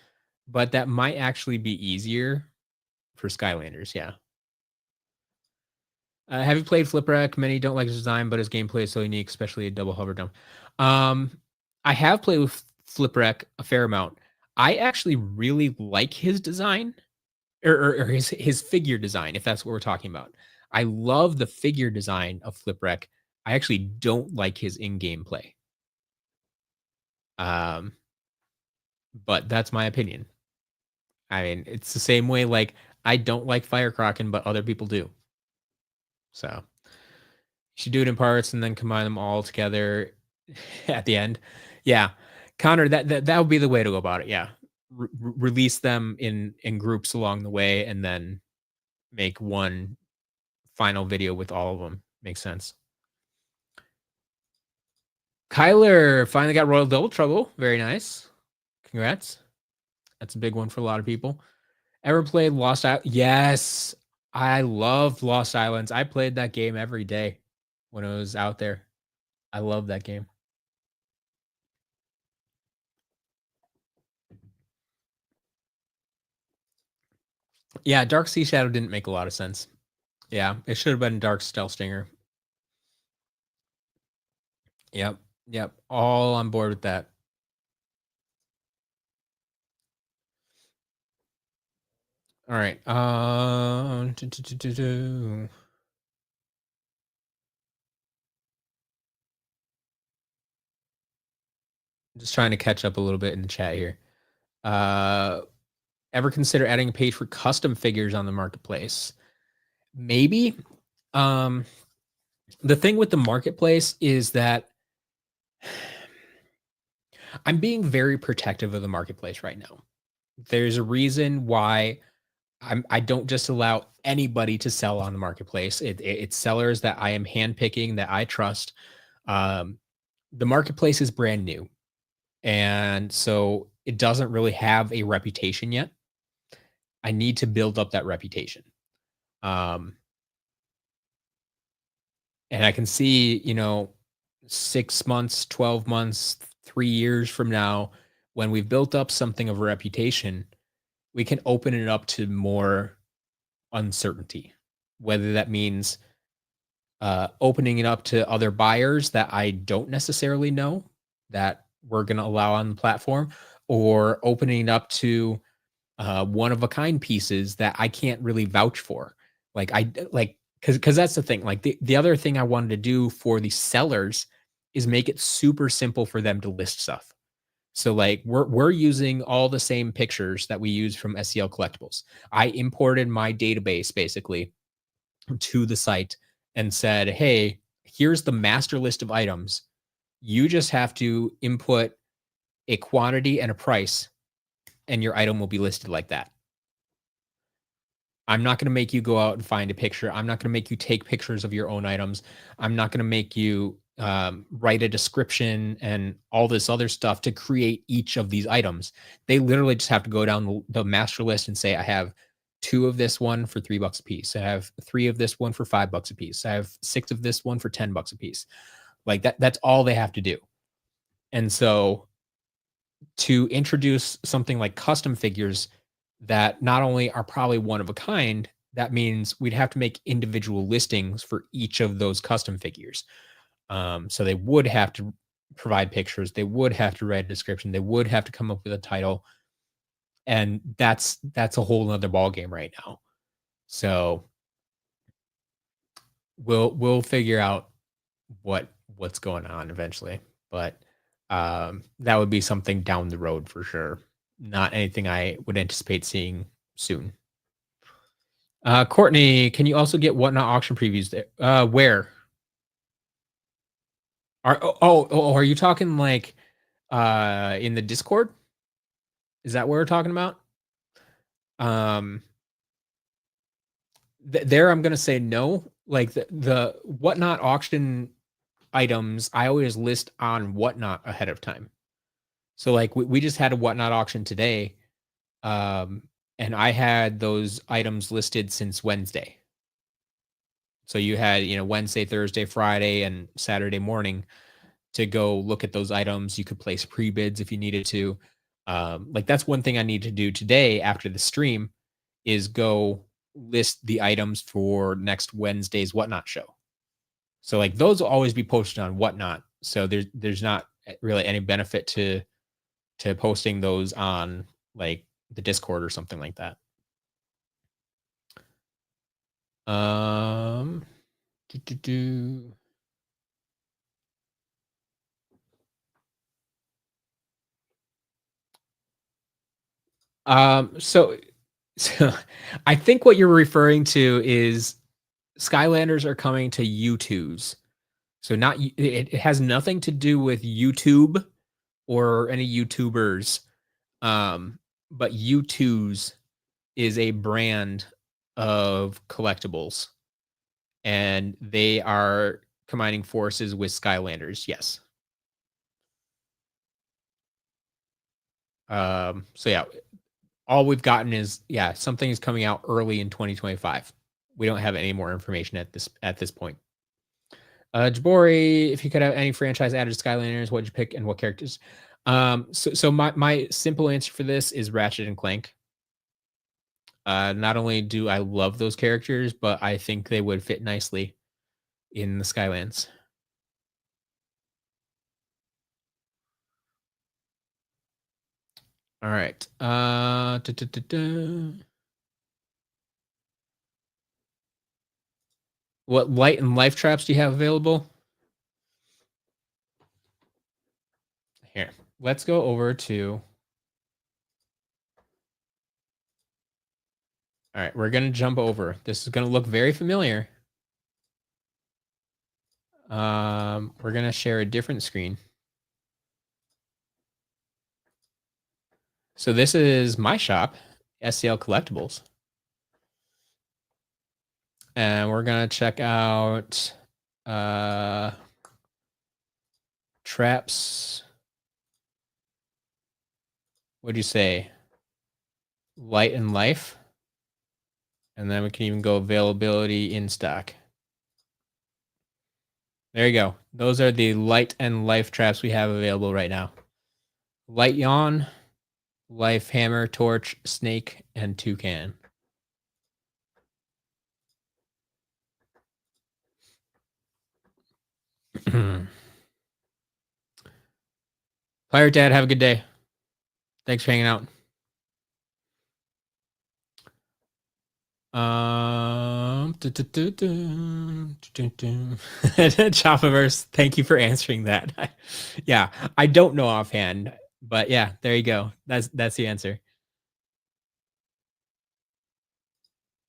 [SPEAKER 1] but that might actually be easier for Skylanders. Yeah. Have you played Flipwreck? Many don't like his design, but his gameplay is so unique, especially a double hover dome. Um, I have played with Flipwreck a fair amount. I actually really like his design, or his figure design, if that's what we're talking about. I love the figure design of Flipwreck. I actually don't like his in-game play. Um, but that's my opinion. I mean, it's the same way. Like, I don't like Firecrocken, but other people do. So you should do it in parts and then combine them all together at the end. Yeah, Connor, that would be the way to go about it. Yeah, release them in groups along the way, and then make one final video with all of them. Makes sense. Kyler finally got Royal Double Trouble. Very nice. Congrats. That's a big one for a lot of people. Ever played Lost Island? Yes. I love Lost Islands. I played that game every day when it was out there. I love that game. Yeah, Dark Sea Shadow didn't make a lot of sense. Yeah, it should have been Dark Stealth Stinger. Yep. Yep. All on board with that. All right. Just trying to catch up a little bit in the chat here. Ever consider adding a page for custom figures on the marketplace? Maybe. The thing with the marketplace is that I'm being very protective of the marketplace right now. There's a reason why I don't just allow anybody to sell on the marketplace. It's sellers that I am handpicking, that I trust. Um, the marketplace is brand new, and so it doesn't really have a reputation yet. I need to build up that reputation. Um, And I can see, 6 months, 12 months, 3 years from now, when we've built up something of a reputation, we can open it up to more uncertainty. Whether that means opening it up to other buyers that I don't necessarily know that we're going to allow on the platform, or opening it up to one of a kind pieces that I can't really vouch for. Because that's the thing. Like the other thing I wanted to do for the sellers is make it super simple for them to list stuff. So like we're using all the same pictures that we use from SCL Collectibles. I imported my database basically to the site and said, "Hey, here's the master list of items. You just have to input a quantity and a price, and your item will be listed like that. I'm not going to make you go out and find a picture. I'm not going to make you take pictures of your own items. I'm not going to make you write a description and all this other stuff to create each of these items. They literally just have to go down the master list and say, I have 2 of this one for $3 a piece. I have 3 of this one for $5 a piece. I have 6 of this one for $10 a piece. Like that's all they have to do. And so to introduce something like custom figures that not only are probably one of a kind, that means we'd have to make individual listings for each of those custom figures. So they would have to provide pictures, they would have to write a description, they would have to come up with a title, and that's a whole nother ball game right now. So we'll figure out what's going on eventually, but that would be something down the road for sure. Not anything I would anticipate seeing soon. Courtney, can you also get whatnot auction previews there? Where are you talking like in the Discord? Is that what we're talking about? Um, there I'm gonna say no. Like the whatnot auction items, I always list on whatnot ahead of time. So like we just had a whatnot auction today, um, and I had those items listed since Wednesday. So you had, Wednesday, Thursday, Friday, and Saturday morning to go look at those items. You could place pre bids if you needed to. Like that's one thing I need to do today after the stream is go list the items for next Wednesday's Whatnot show. So like those will always be posted on Whatnot. So there's not really any benefit to posting those on like the Discord or something like that. Um, do, do, do. So, so I think what you're referring to is Skylanders are coming to U2s. So not it has nothing to do with YouTube or any YouTubers. But U2s is a brand of collectibles, and they are combining forces with Skylanders. Yes. So yeah, all we've gotten is something is coming out early in 2025. We don't have any more information at this point. Jabori, if you could have any franchise added to Skylanders, what'd you pick and what characters? So my simple answer for this is Ratchet and Clank. Not only do I love those characters, but I think they would fit nicely in the Skylands. All right. What light and life traps do you have available? Here, let's go over to. All right, we're gonna jump over. This is gonna look very familiar. We're gonna share a different screen. So this is my shop, SCL Collectibles. And we're gonna check out traps. What'd you say? Light and life. And then we can even go availability in stock. There you go. Those are the light and life traps we have available right now. Light yawn, life hammer, torch, snake, and toucan. Pirate Dad, have a good day. Thanks for hanging out. Chopaverse, thank you for answering that. Yeah, I don't know offhand, but yeah, there you go. That's the answer.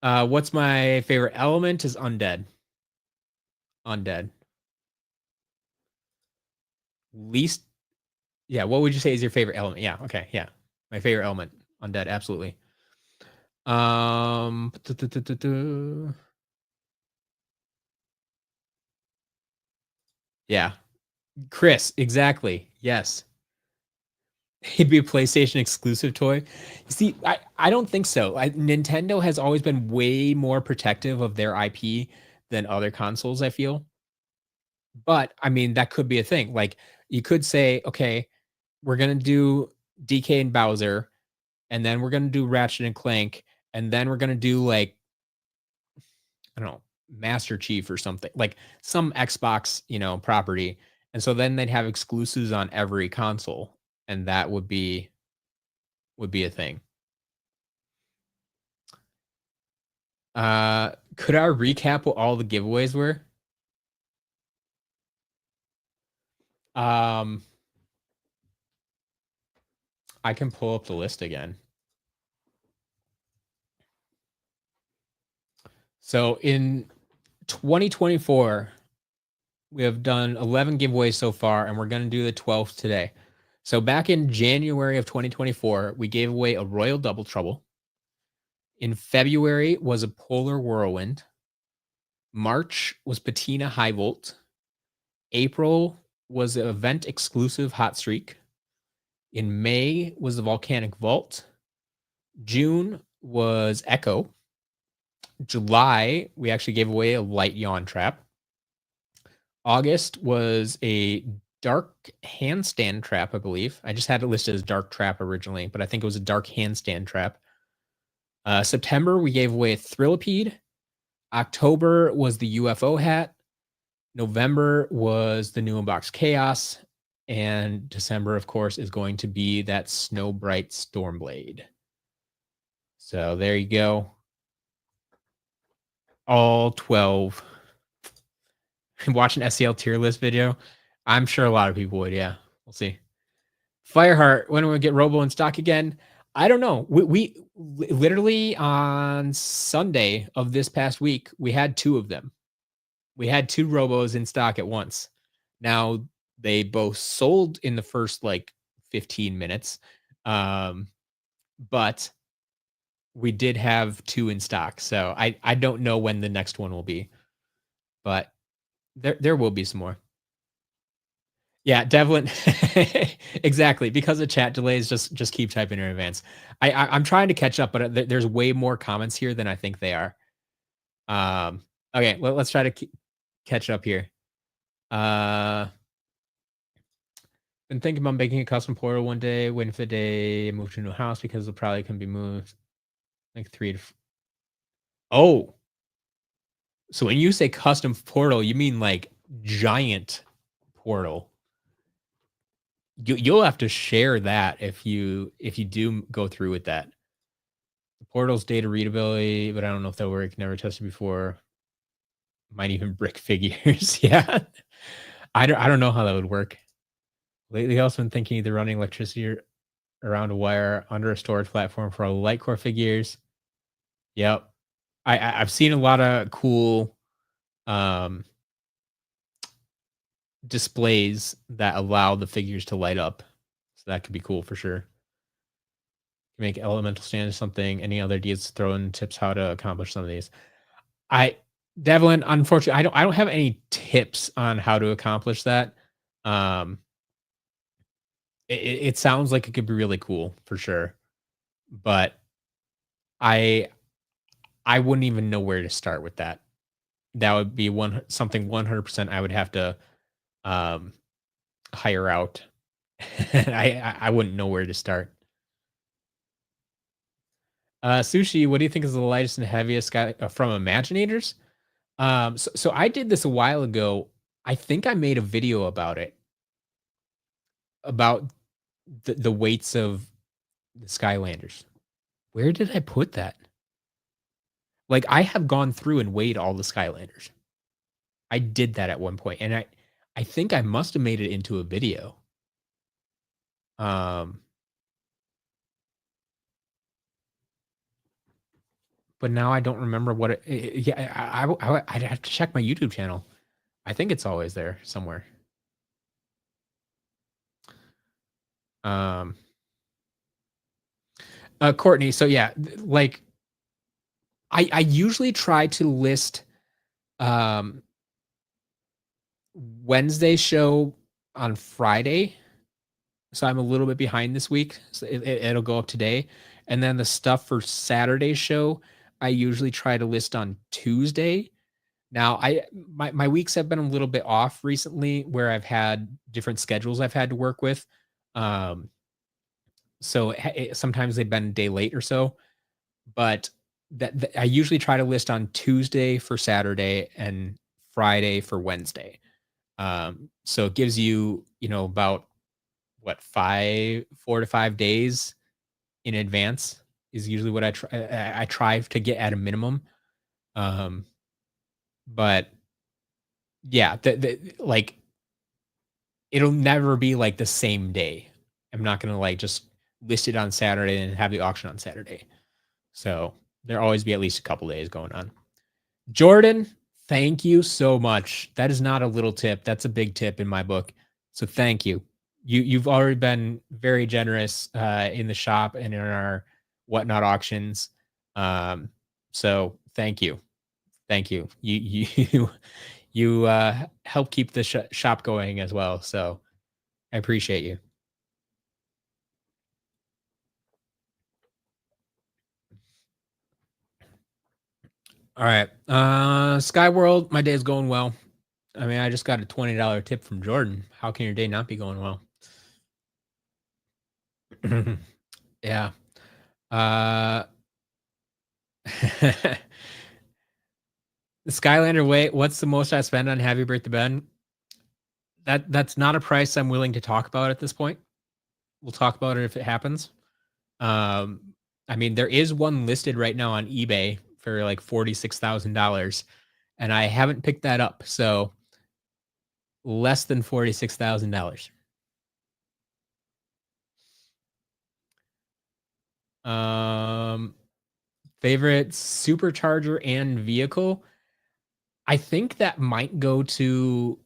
[SPEAKER 1] What's my favorite element is undead. Undead. Least, yeah. What would you say is your favorite element? Yeah. Okay. Yeah. My favorite element, undead. Absolutely. Um. Yeah. Chris. Exactly. Yes. It'd be a PlayStation exclusive toy. See, I don't think so. Nintendo has always been way more protective of their IP than other consoles, I feel. But I mean, that could be a thing. Like you could say, okay, we're gonna do DK and Bowser, and then we're gonna do Ratchet and Clank, and then we're gonna do like, I don't know, Master Chief or something, like some Xbox, property. And so then they'd have exclusives on every console, and that would be a thing. Could I recap what all the giveaways were? Um, I can pull up the list again. So in 2024, we have done 11 giveaways so far, and we're going to do the 12th today. So back in January of 2024, we gave away a Royal Double Trouble. In February was a Polar Whirlwind. March was Patina High Volt. April was an event exclusive Hot Streak. In May was the Volcanic Vault. June was Echo. July, we actually gave away a Light Yawn Trap. August was a Dark Handstand Trap, I believe. I just had it listed as Dark Trap originally, but I think it was a Dark Handstand Trap. September, we gave away a Thrillipede. October was the UFO hat. November was the new unbox Chaos. And December, of course, is going to be that Snow Bright Stormblade. So there you go. All 12. Watch an SCL tier list video. I'm sure a lot of people would. Yeah, we'll see. Fireheart, when we get Robo in stock again? I don't know. We literally on Sunday of this past week, we had two of them. We had two Robos in stock at once. Now they both sold in the first like 15 minutes. But we did have two in stock. So I don't know when the next one will be, but there will be some more. Yeah, Devlin. Exactly. Because of chat delays, just keep typing in advance. I'm trying to catch up, but there's way more comments here than I think they are. Okay, let's try to catch up here. Been thinking about making a custom portal one day, waiting for the day, move to a new house because it probably can be moved like Oh, so when you say custom portal, you mean like giant portal. You'll have to share that if you do go through with that. The portal's data readability, but I don't know if that'll work. Never tested before. Might even brick figures. Yeah. I don't know how that would work. Lately, I've also been thinking either running electricity around a wire under a storage platform for light core figures. Yep. I've seen a lot of cool displays that allow the figures to light up. So that could be cool for sure. Make elemental stand or something. Any other ideas? Throw in tips how to accomplish some of these. I Devlin, unfortunately, I don't have any tips on how to accomplish that. Um, it sounds like it could be really cool for sure, but I I wouldn't even know where to start with that. that would be something 100% I would have to um, hire out. I wouldn't know where to start. Sushi, what do you think is the lightest and heaviest guy from Imaginators? So I did this a while ago. I think I made a video about it, about the weights of the Skylanders. Where did I put that? Like, I have gone through and weighed all the Skylanders. I did that at one point, and I think I must have made it into a video. Um, but now I don't remember what yeah, I'd have to check my YouTube channel. I think it's always there somewhere. Um, Courtney, so yeah, like I usually try to list um Wednesday show on Friday. So I'm a little bit behind this week. So it'll go up today. And then the stuff for Saturday's show, I usually try to list on Tuesday. Now, my weeks have been a little bit off recently where I've had different schedules I've had to work with. Um, so sometimes they've been a day late or so, but I usually try to list on Tuesday for Saturday and Friday for Wednesday. So it gives you, about what, 4 to 5 days in advance is usually what I try to get at a minimum. Um, but yeah, like it'll never be like the same day. I'm not gonna like just list it on Saturday and have the auction on Saturday. So there'll always be at least a couple days going on. Jordan, thank you so much. That is not a little tip. That's a big tip in my book. So thank you. You've already been very generous in the shop and in our whatnot auctions. Um, so thank you. Thank you. You you help keep the shop going as well. So I appreciate you. All right. Skyworld, my day is going well. I mean, I just got a $20 tip from Jordan. How can your day not be going well? Yeah. Uh the Skylander way, what's the most I spend on Happy Birthday Ben? That's not a price I'm willing to talk about at this point. We'll talk about it if it happens. Um, I mean, there is one listed right now on eBay for like $46,000, and I haven't picked that up. So less than $46,000. Um, Favorite supercharger and vehicle? I think that might go to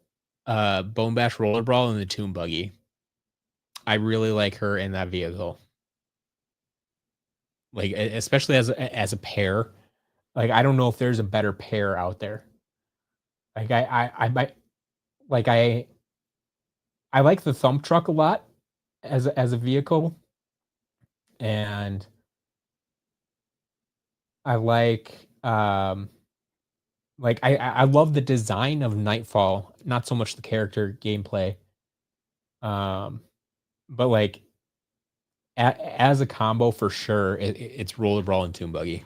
[SPEAKER 1] Bone Bash Roller Brawl and the Tomb Buggy. I really like her in that vehicle. Like especially as a pair. Like I don't know if there's a better pair out there. Like I might like I like the Thump Truck a lot as a vehicle, and I like I love the design of Nightfall, not so much the character gameplay. Um, but like as a combo for sure, it's Roller Brawl and Tomb Buggy.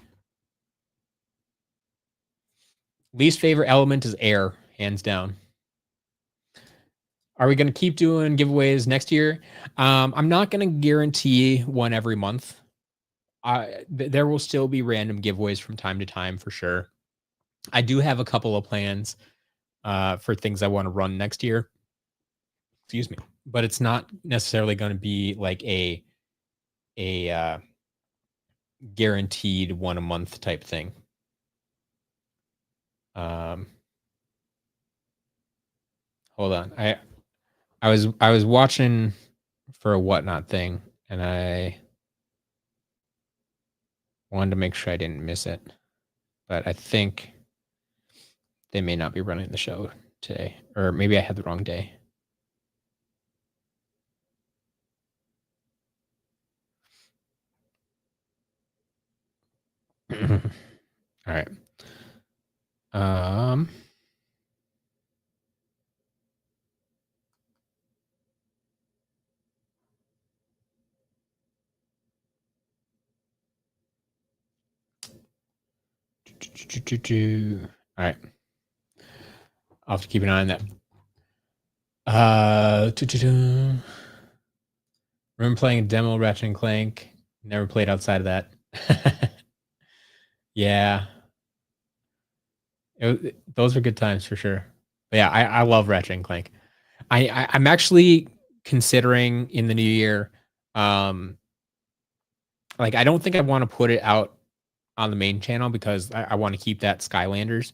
[SPEAKER 1] Least favorite element is air, hands down. Are we going to keep doing giveaways next year? I'm not going to guarantee one every month. There will still be random giveaways from time to time for sure. I do have a couple of plans for things I want to run next year. Excuse me, but it's not necessarily going to be like a guaranteed one a month type thing. Um, Hold on, I was watching for a whatnot thing, and I wanted to make sure I didn't miss it, but I think they may not be running the show today, or maybe I had the wrong day. All right. Um, all right. I'll have to keep an eye on that. Remember playing a demo Ratchet and Clank? Never played outside of that. Yeah, those were good times for sure. But yeah, I love Ratchet and Clank. I'm actually considering in the new year, um, like I don't think I want to put it out on the main channel because I want to keep that Skylanders.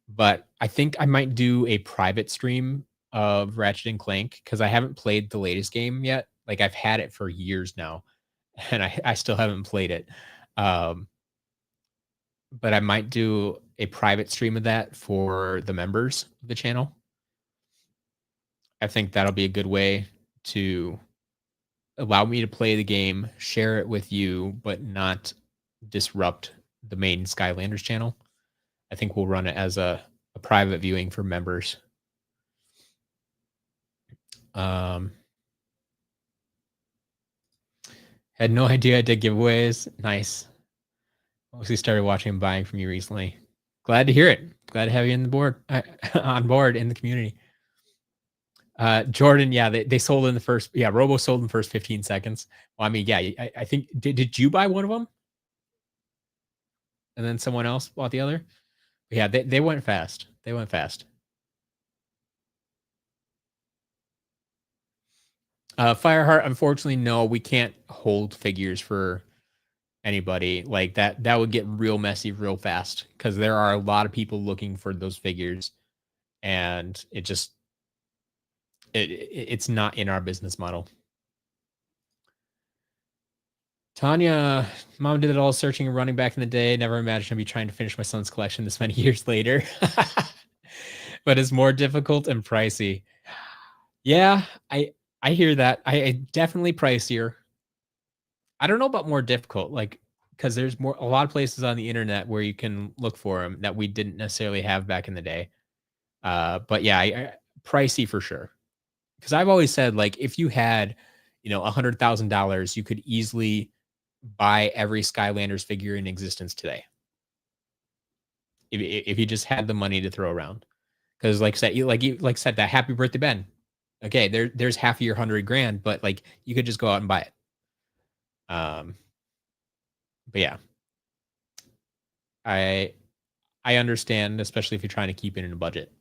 [SPEAKER 1] But I think I might do a private stream of Ratchet and Clank because I haven't played the latest game yet. Like I've had it for years now, and I still haven't played it. Um, but I might do a private stream of that for the members of the channel. I think that'll be a good way to allow me to play the game, share it with you, but not disrupt the main Skylanders channel. I think we'll run it as a private viewing for members. Um, had no idea I did giveaways. Nice. Mostly started watching and buying from you recently. Glad to hear it. Glad to have you in the board on board in the community. Jordan, yeah, they sold in the first. Yeah, Robo sold in the first 15 seconds. Well, I mean, yeah, I think did you buy one of them, and then someone else bought the other? Yeah, they went fast. They went fast. Fireheart, unfortunately, no, we can't hold figures for anybody like that. That would get real messy real fast because there are a lot of people looking for those figures, and it's not in our business model. Tanya, mom did it all searching and running back in the day. Never imagined I'd be trying to finish my son's collection this many years later. But it's more difficult and pricey. Yeah, I hear that. I definitely pricier. I don't know about more difficult, like because there's more a lot of places on the internet where you can look for them that we didn't necessarily have back in the day. But yeah, pricey for sure. Because I've always said like if you had, $100,000, you could easily buy every Skylanders figure in existence today. If you just had the money to throw around. Because like said, you said that Happy Birthday Ben. Okay, there's half of your 100 grand, but like you could just go out and buy it. But yeah, I I understand, especially if you're trying to keep it in a budget.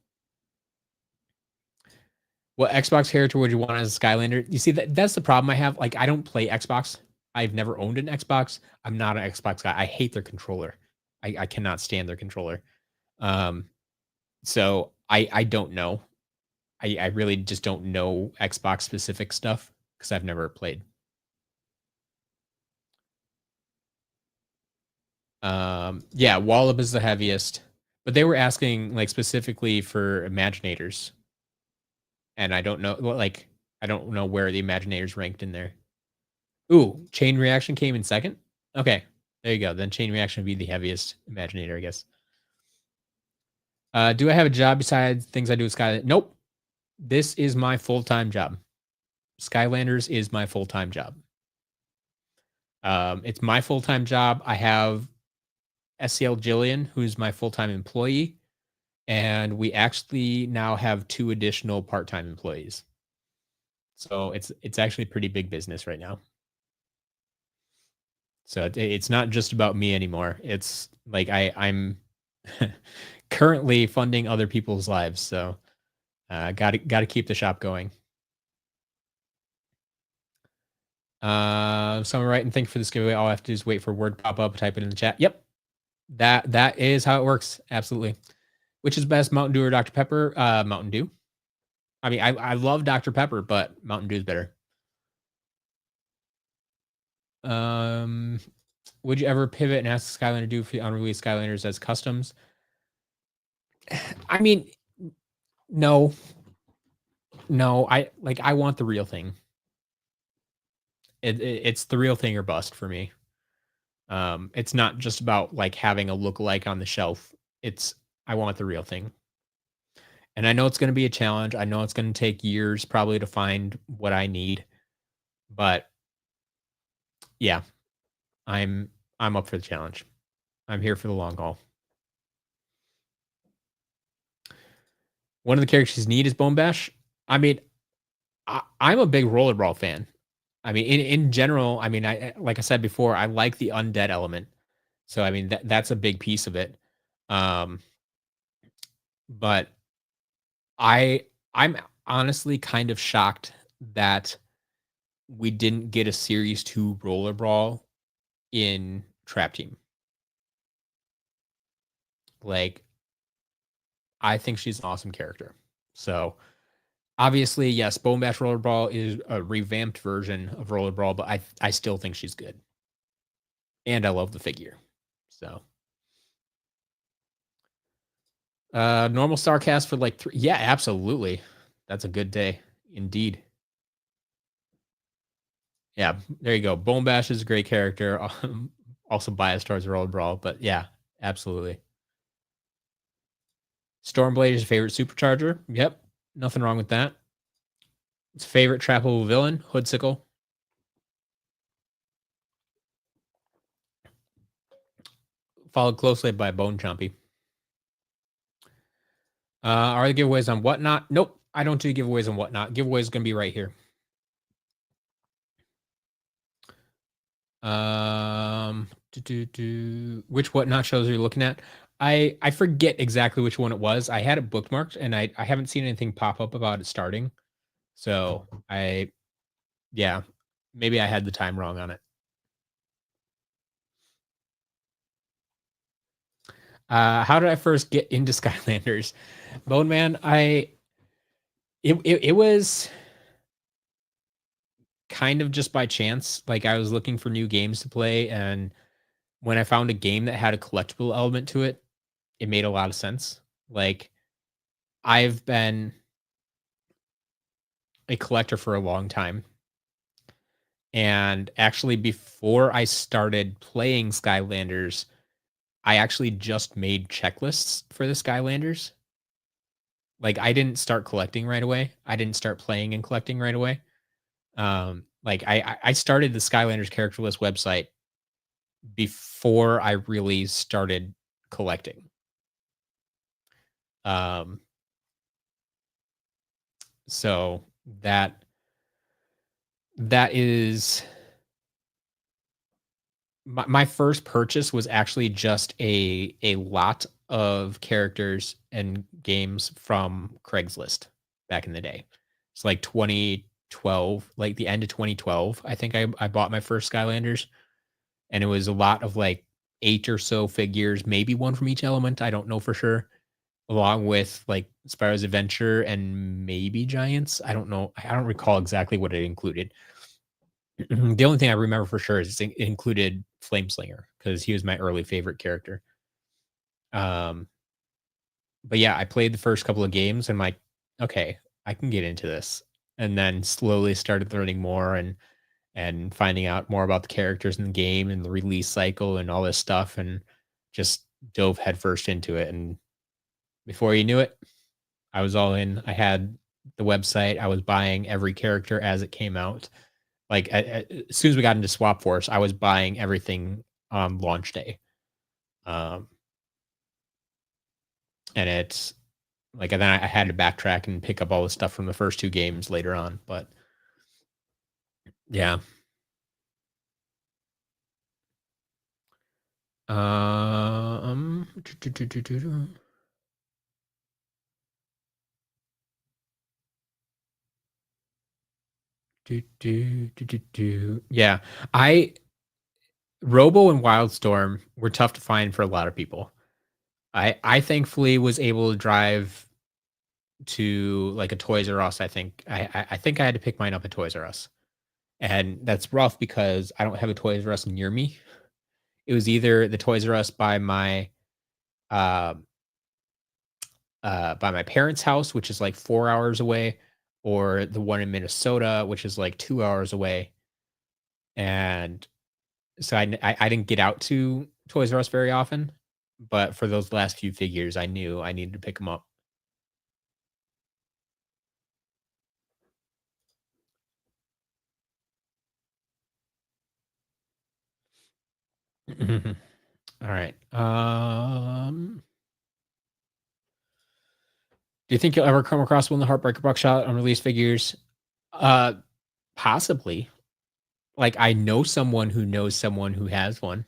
[SPEAKER 1] What Xbox character would you want as a Skylander? You see, that's the problem I have. Like, I don't play Xbox. I've never owned an Xbox. I'm not an Xbox guy. I hate their controller. I cannot stand their controller. Um, so I don't know. I really just don't know Xbox specific stuff because I've never played. Yeah, Wallop is the heaviest, but they were asking like specifically for Imaginators, and I don't know. Well, like I don't know where the Imaginators ranked in there. Ooh, Chain Reaction came in second. Okay, there you go. Then Chain Reaction would be the heaviest Imaginator, I guess. Do I have a job besides things I do with Skylanders? Nope. This is my full-time job. Skylanders is my full-time job. It's my full-time job. I have SCL Jillian, who's my full-time employee, and we actually now have 2 additional part-time employees. So it's actually a pretty big business right now. So it's not just about me anymore. It's like I'm currently funding other people's lives. So got to keep the shop going. Someone writing, thank you for this giveaway. All I have to do is wait for word pop up, type it in the chat. Yep, that is how it works. Absolutely. Which is best, Mountain Dew or Dr. Pepper? Mountain Dew. I mean, I love Dr. Pepper, but Mountain Dew is better. Would you ever pivot and ask Skylander to do for the unreleased Skylanders as customs? I mean, no. I want the real thing. It's the real thing or bust for me. It's not just about like having a lookalike on the shelf. It's I want the real thing. And I know it's going to be a challenge. I know it's going to take years probably to find what I need, but yeah, I'm I'm up for the challenge. I'm here for the long haul. One of the characters you need is Bone Bash. I mean, I'm a big rollerball fan. I mean, in general, I mean, like I said before, I like the undead element. So I mean, that's a big piece of it. Um, but I I'm honestly kind of shocked that we didn't get a series 2 rollerball in Trap Team. Like, I think she's an awesome character. So obviously, yes, Bone Bash Rollerball is a revamped version of Rollerball, but I still think she's good. And I love the figure. So normal Starcast for like 3. Yeah, absolutely. That's a good day indeed. Yeah, there you go. Bone Bash is a great character. Also biased towards Rollerball, but yeah, absolutely. Stormblade is your favorite supercharger. Yep, nothing wrong with that. It's favorite trappable villain, Hoodsicle. Followed closely by Bone Chompy. Are the giveaways on Whatnot? Nope, I don't do giveaways on Whatnot. Giveaways going to be right here. Which Whatnot shows are you looking at? I forget exactly which one it was. I had it bookmarked, and I haven't seen anything pop up about it starting. So yeah, maybe I had the time wrong on it. How did I first get into Skylanders? Bone Man, it was kind of just by chance. Like I was looking for new games to play, and when I found a game that had a collectible element to it, it made a lot of sense. Like I've been a collector for a long time. And actually before I started playing Skylanders, I actually just made checklists for the Skylanders. Like I didn't start collecting right away. I didn't start playing and collecting right away. Like I started the Skylanders character list website before I really started collecting. Um, so that is my first purchase was actually just a lot of characters and games from Craigslist back in the day. It's like 2012, like the end of 2012. I think I bought my first Skylanders, and it was a lot of like 8 or so figures, maybe one from each element. I don't know for sure. Along with like Spyro's Adventure and maybe Giants. I don't know. I don't recall exactly what it included. The only thing I remember for sure is it included Flameslinger because he was my early favorite character. Um, but yeah, I played the first couple of games and I'm like, okay, I can get into this. And then slowly started learning more and finding out more about the characters in the game and the release cycle and all this stuff and just dove headfirst into it. And before you knew it, I was all in. I had the website. I was buying every character as it came out. Like as soon as we got into Swap Force, I was buying everything on launch day. Um, and it's like, and then I had to backtrack and pick up all the stuff from the first 2 games later on. But yeah. Um, yeah, I Robo and Wildstorm were tough to find for a lot of people. I thankfully was able to drive to like a Toys R Us. I think I had to pick mine up at Toys R Us, and that's rough because I don't have a Toys R Us near me. It was either the Toys R Us uh, by my parents' house, which is like 4 hours away, or the one in Minnesota, which is like 2 hours away. And so I didn't get out to Toys R Us very often. but for those last few figures, I knew I needed to pick them up. All right. Do you think you'll ever come across one of the Heartbreaker Buckshot unreleased figures? Uh, Possibly. Like, I know someone who has one.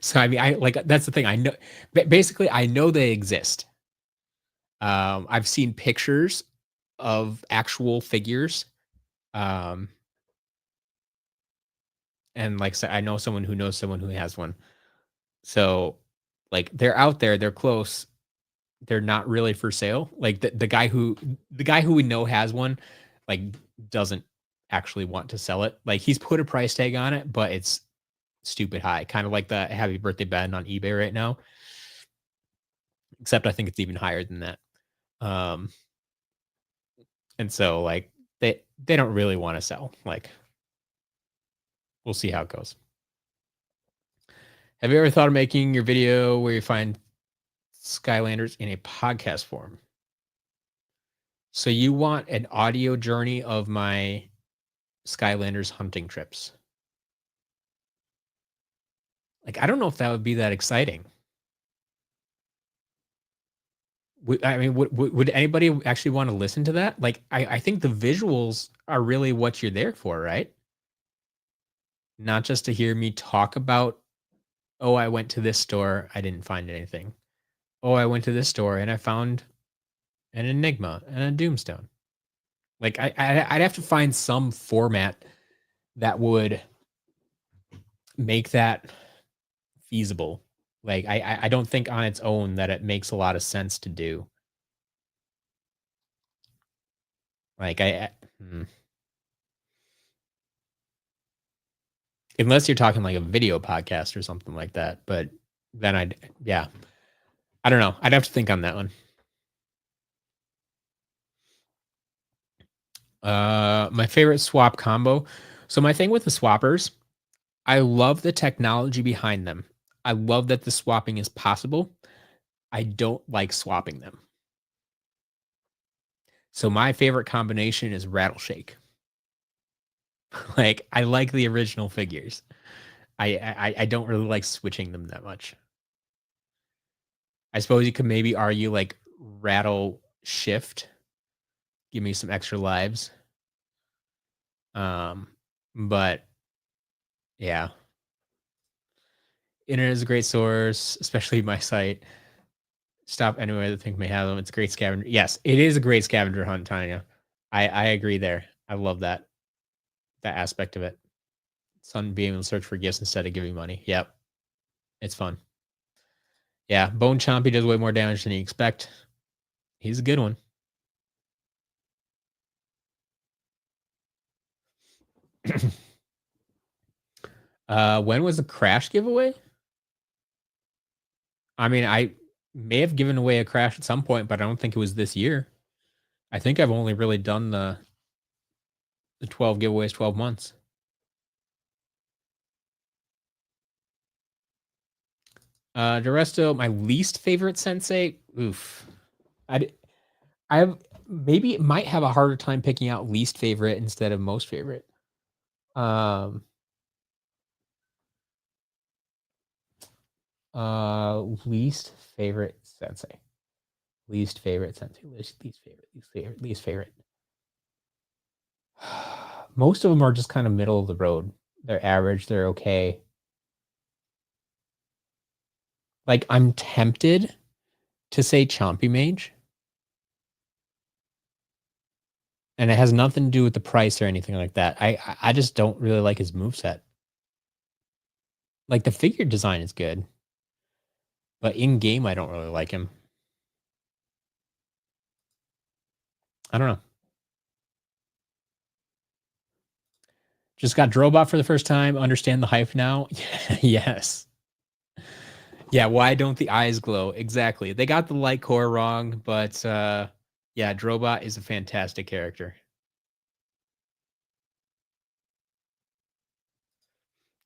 [SPEAKER 1] So, I mean, I like, that's the thing. I know, basically, I know they exist. I've seen pictures of actual figures. Um, and like I said, I know someone who knows someone who has one. So, like, they're out there, they're close. They're not really for sale. Like the guy who we know has one, like, doesn't actually want to sell it. Like, he's put a price tag on it, but it's stupid high, kind of like the Happy Birthday Ben on eBay right now. Except I think it's even higher than that. Um, and so like they don't really want to sell. Like, we'll see how it goes. Have you ever thought of making your video where you find Skylanders in a podcast form? So you want an audio journey of my Skylanders hunting trips. Like, I don't know if that would be that exciting. I mean, would anybody actually want to listen to that? Like, I think the visuals are really what you're there for, right? Not just to hear me talk about, oh, I went to this store, I didn't find anything. Oh, I went to this store and I found an Enigma and a Doomstone. Like, I'd have to find some format that would make that feasible. Like, I don't think on its own that it makes a lot of sense to do. Like, unless you're talking like a video podcast or something like that, but then yeah, I don't know. I'd have to think on that one. My favorite swap combo. So my thing with the swappers, I love the technology behind them. I love that the swapping is possible. I don't like swapping them. So my favorite combination is Rattleshake. Like, I like the original figures. I don't really like switching them that much. I suppose you could maybe argue like Rattle Shift, give me some extra lives. Um, but yeah, internet is a great source, especially my site. Stop anywhere that think may have them. It's a great scavenger. Yes, it is a great scavenger hunt, Tanya. I agree there. I love that aspect of it. Sun being able to search for gifts instead of giving money. Yep, it's fun. Yeah, Bone Chompy does way more damage than you expect. He's a good one. When was the Crash giveaway? I mean, I may have given away a Crash at some point, but I don't think it was this year. I think I've only really done the 12 giveaways, 12 months. Duresto, my least favorite sensei. Oof. I I have maybe might have a harder time picking out least favorite instead of most favorite. Um Least favorite sensei. Least favorite sensei. Least favorite. Least favorite. Least favorite. Most of them are just kind of middle of the road. They're average, they're okay. Like, I'm tempted to say Chompy Mage. And it has nothing to do with the price or anything like that. I just don't really like his moveset. Like, the figure design is good, but in game I don't really like him. I don't know. Just got Drobot for the first time. Understand the hype now. Yes. Yeah, why don't the eyes glow? Exactly. They got the light core wrong, but yeah, Drobot is a fantastic character.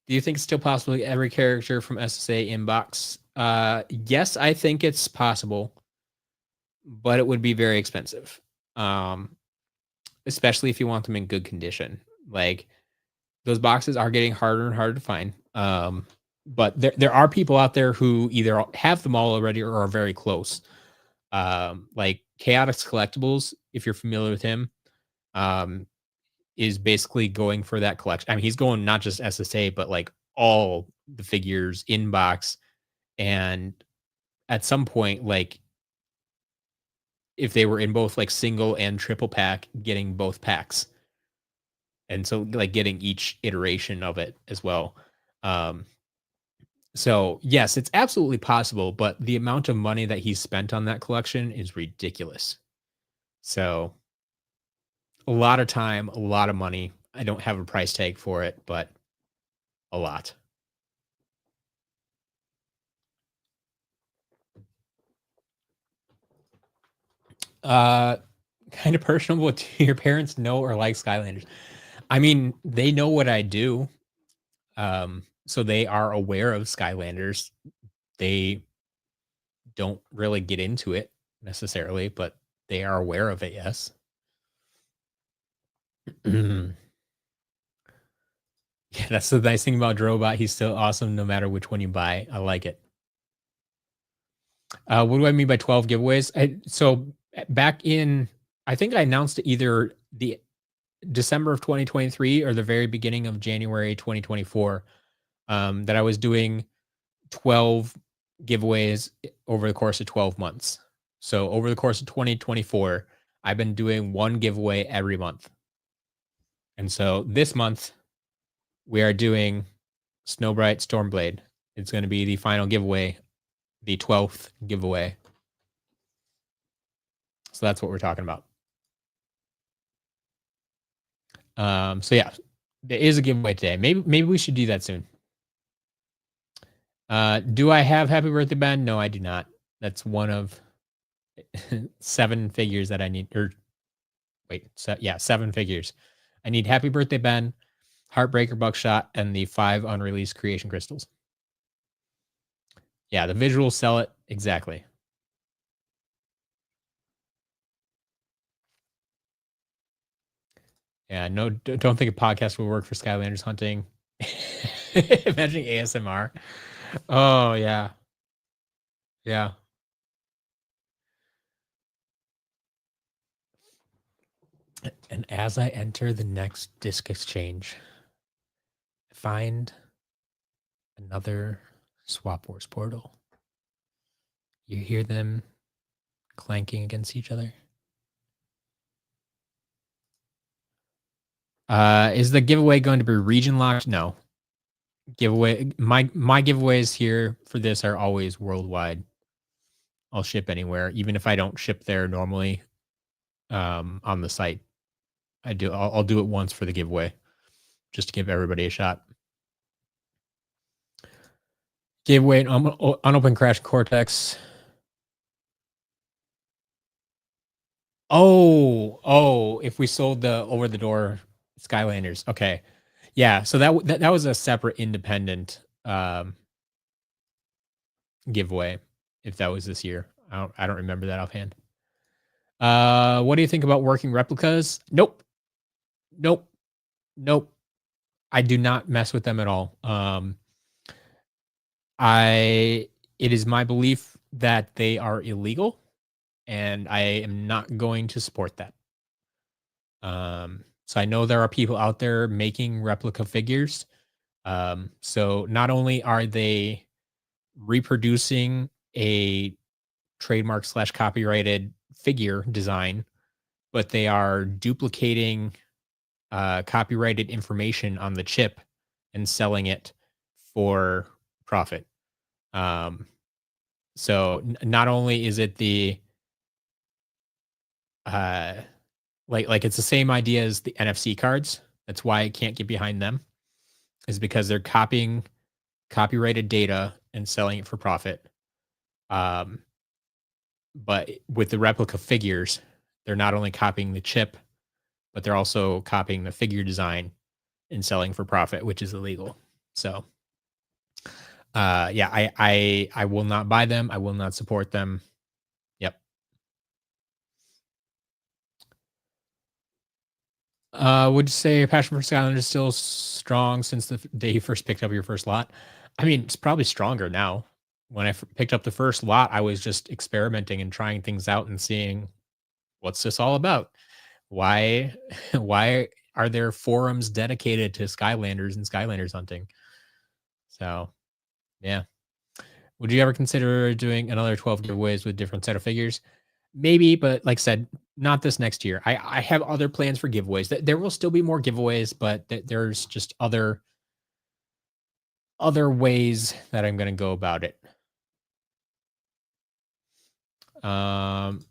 [SPEAKER 1] Do you think it's still possible to get every character from SSA inbox? Yes, I think it's possible, but it would be very expensive. Um, Especially if you want them in good condition. Like those boxes are getting harder and harder to find. But there are people out there who either have them all already or are very close. Like Chaotix Collectibles, if you're familiar with him, um, is basically going for that collection. I mean, he's going not just SSA, but like all the figures in box. And at some point, like if they were in both like single and triple pack, getting both packs. And so like getting each iteration of it as well. Um, so yes, it's absolutely possible, but the amount of money that he's spent on that collection is ridiculous. So a lot of time, a lot of money. I don't have a price tag for it, but a lot. Uh, Kind of personal. What do your parents know or like Skylanders? I mean, they know what I do. So they are aware of Skylanders. They don't really get into it necessarily, but they are aware of it. Yes. Yeah, that's the nice thing about Drobot. He's still awesome no matter which one you buy. I like it. What do I mean by 12 giveaways? Back in, I think I announced either the December of 2023 or the very beginning of January 2024, that I was doing 12 giveaways over the course of 12 months. So over the course of 2024, I've been doing one giveaway every month. And so this month we are doing Snowbright Stormblade. It's going to be the final giveaway, the 12th giveaway. So that's what we're talking about. So yeah, there is a giveaway today. Maybe we should do that soon. Do I have Happy Birthday Ben? No, I do not. That's one of 7 figures that I need. Or wait, yeah, 7 figures. I need Happy Birthday Ben, Heartbreaker Buckshot, and the 5 unreleased creation crystals. Yeah, the visuals sell it exactly. Yeah, no, don't think a podcast will work for Skylanders hunting. Imagining ASMR. Oh yeah, yeah. And as I enter the next disc exchange, I find another Swap Wars portal. You hear them clanking against each other. Is the giveaway going to be region locked? No. Giveaway. My giveaways here for this are always worldwide. I'll ship anywhere, even if I don't ship there normally. On the site, I do. I'll do it once for the giveaway, just to give everybody a shot. Giveaway an unopened Crash Cortex. Oh, if we sold the over the door Skylanders. Okay. Yeah, so that was a separate independent giveaway if that was this year. I don't remember that offhand. What do you think about working replicas? Nope. Nope. Nope. I do not mess with them at all. It is my belief that they are illegal and I am not going to support that. So I know there are people out there making replica figures. So not only are they reproducing a trademark / copyrighted figure design, but they are duplicating copyrighted information on the chip and selling it for profit. So not only is it the like it's the same idea as the NFC cards. That's why I can't get behind them, is because they're copying copyrighted data and selling it for profit. But with the replica figures, they're not only copying the chip, but they're also copying the figure design and selling for profit, which is illegal. So, yeah, I will not buy them. I will not support them. Yep. Would you say your passion for Skylanders is still strong since the day you first picked up your first lot? I mean, it's probably stronger now. When I picked up the first lot, I was just experimenting and trying things out and seeing what's this all about. Why, why are there forums dedicated to Skylanders and Skylanders hunting? So, yeah. Would you ever consider doing another 12 giveaways with different set of figures? Maybe, but like I said, not this next year. I have other plans for giveaways. There will still be more giveaways, but there's just other ways that I'm going to go about it. Um,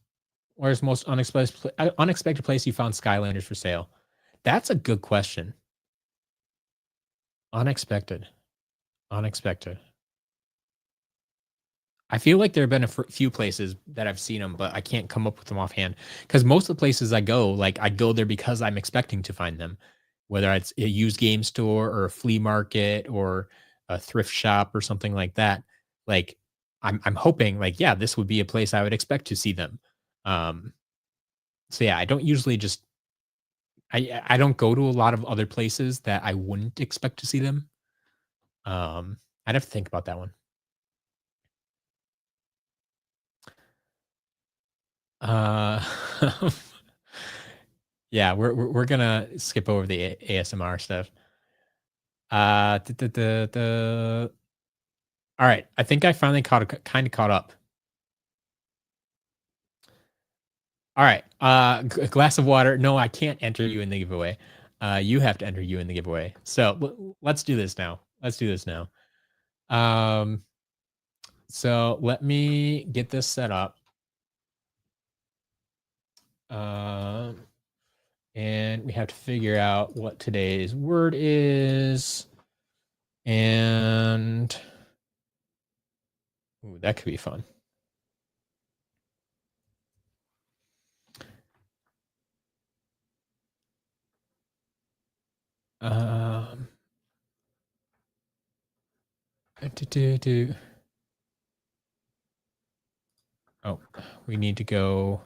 [SPEAKER 1] where's the most unexpected place you found Skylanders for sale? That's a good question. Unexpected, unexpected. I feel like there have been a few places that I've seen them, but I can't come up with them offhand. Because most of the places I go, like I go there because I'm expecting to find them, whether it's a used game store or a flea market or a thrift shop or something like that. Like I'm hoping, like, yeah, this would be a place I would expect to see them. Um, so yeah, I don't usually just I don't go to a lot of other places that I wouldn't expect to see them. I'd have to think about that one. Uh, yeah, we're gonna skip over the ASMR stuff. All right, I think I finally kind of caught up. All right, a glass of water. No, I can't enter you in the giveaway. You have to enter you in the giveaway. So let's do this now. Let's do this now. Um, so let me get this set up. Um, and we have to figure out what today's word is. And ooh, that could be fun. Um, oh, we need to go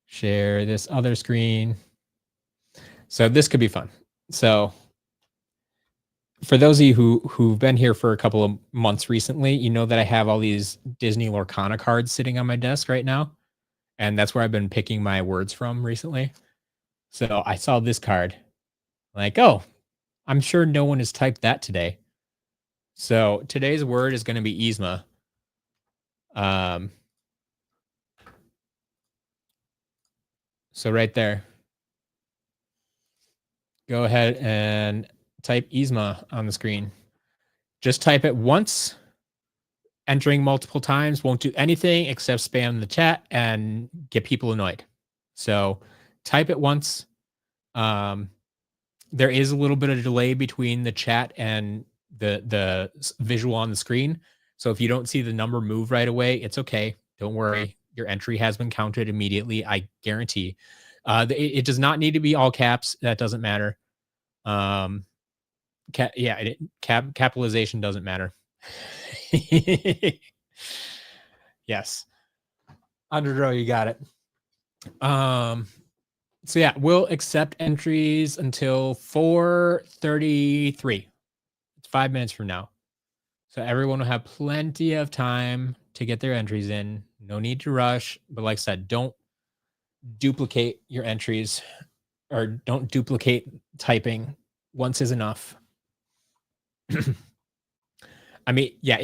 [SPEAKER 1] share this other screen. So this could be fun. So for those of you who've been here for a couple of months recently, you know that I have all these Disney Lorcana cards sitting on my desk right now. And that's where I've been picking my words from recently. So I saw this card. Like, oh, I'm sure no one has typed that today. So today's word is going to be Yzma. So right there, go ahead and type Yzma on the screen. Just type it once. Entering multiple times won't do anything except spam the chat and get people annoyed. So type it once. There is a little bit of delay between the chat and the visual on the screen. So if you don't see the number move right away, it's okay. Don't worry. Your entry has been counted immediately. I guarantee. It does not need to be all caps. That doesn't matter. Capitalization doesn't matter. Yes. Underdraw, you got it. So yeah, we'll accept entries until 4:33. It's 5 minutes from now. So everyone will have plenty of time to get their entries in. No need to rush. But like I said, don't duplicate your entries or don't duplicate typing. Once is enough. I mean, yeah,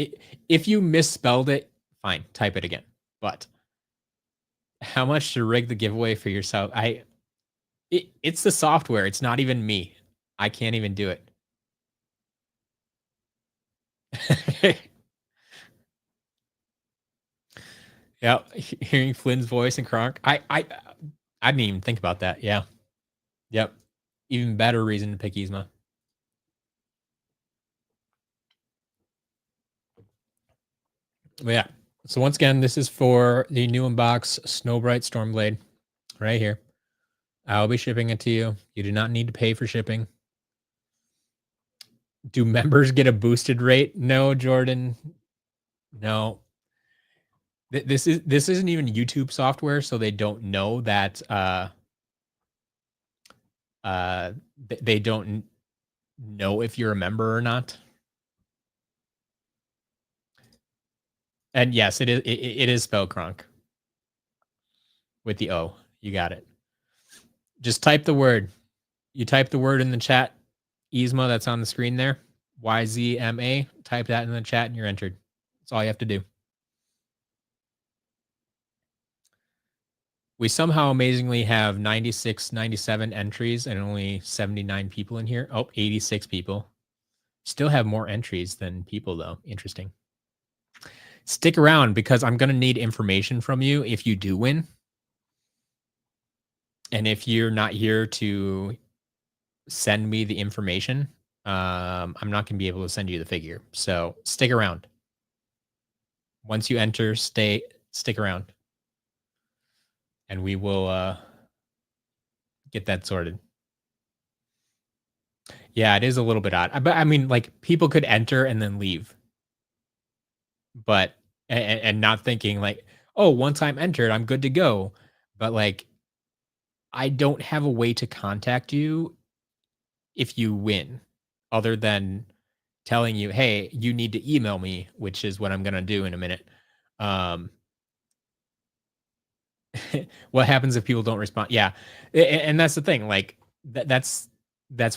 [SPEAKER 1] if you misspelled it, fine, type it again. But how much to rig the giveaway for yourself? It's the software. It's not even me. I can't even do it. Yeah, hearing Flynn's voice and Kronk. I didn't even think about that. Yeah. Yep. Even better reason to pick Yzma. But yeah. So once again, this is for the new unbox Snowbright Stormblade right here. I'll be shipping it to you. You do not need to pay for shipping. Do members get a boosted rate? No, Jordan. No. This isn't even YouTube software, so they don't know that they don't know if you're a member or not. And yes, it is spelled Kronk with the O. You got it. Just type the word. You type the word in the chat, Yzma, that's on the screen there. YZMA. Type that in the chat and you're entered. That's all you have to do. We somehow amazingly have 96, 97 entries and only 79 people in here. Oh, 86 people. Still have more entries than people, though. Interesting. Stick around because I'm going to need information from you if you do win. And if you're not here to send me the information, I'm not going to be able to send you the figure. So stick around. Once you enter, stick around. And we will get that sorted. Yeah, it is a little bit odd. But I mean, like, people could enter and then leave. But and not thinking like, oh, once I'm entered, I'm good to go. But like, I don't have a way to contact you if you win, other than telling you, hey, you need to email me, which is what I'm gonna do in a minute. What happens if people don't respond? Yeah, and that's the thing. Like that's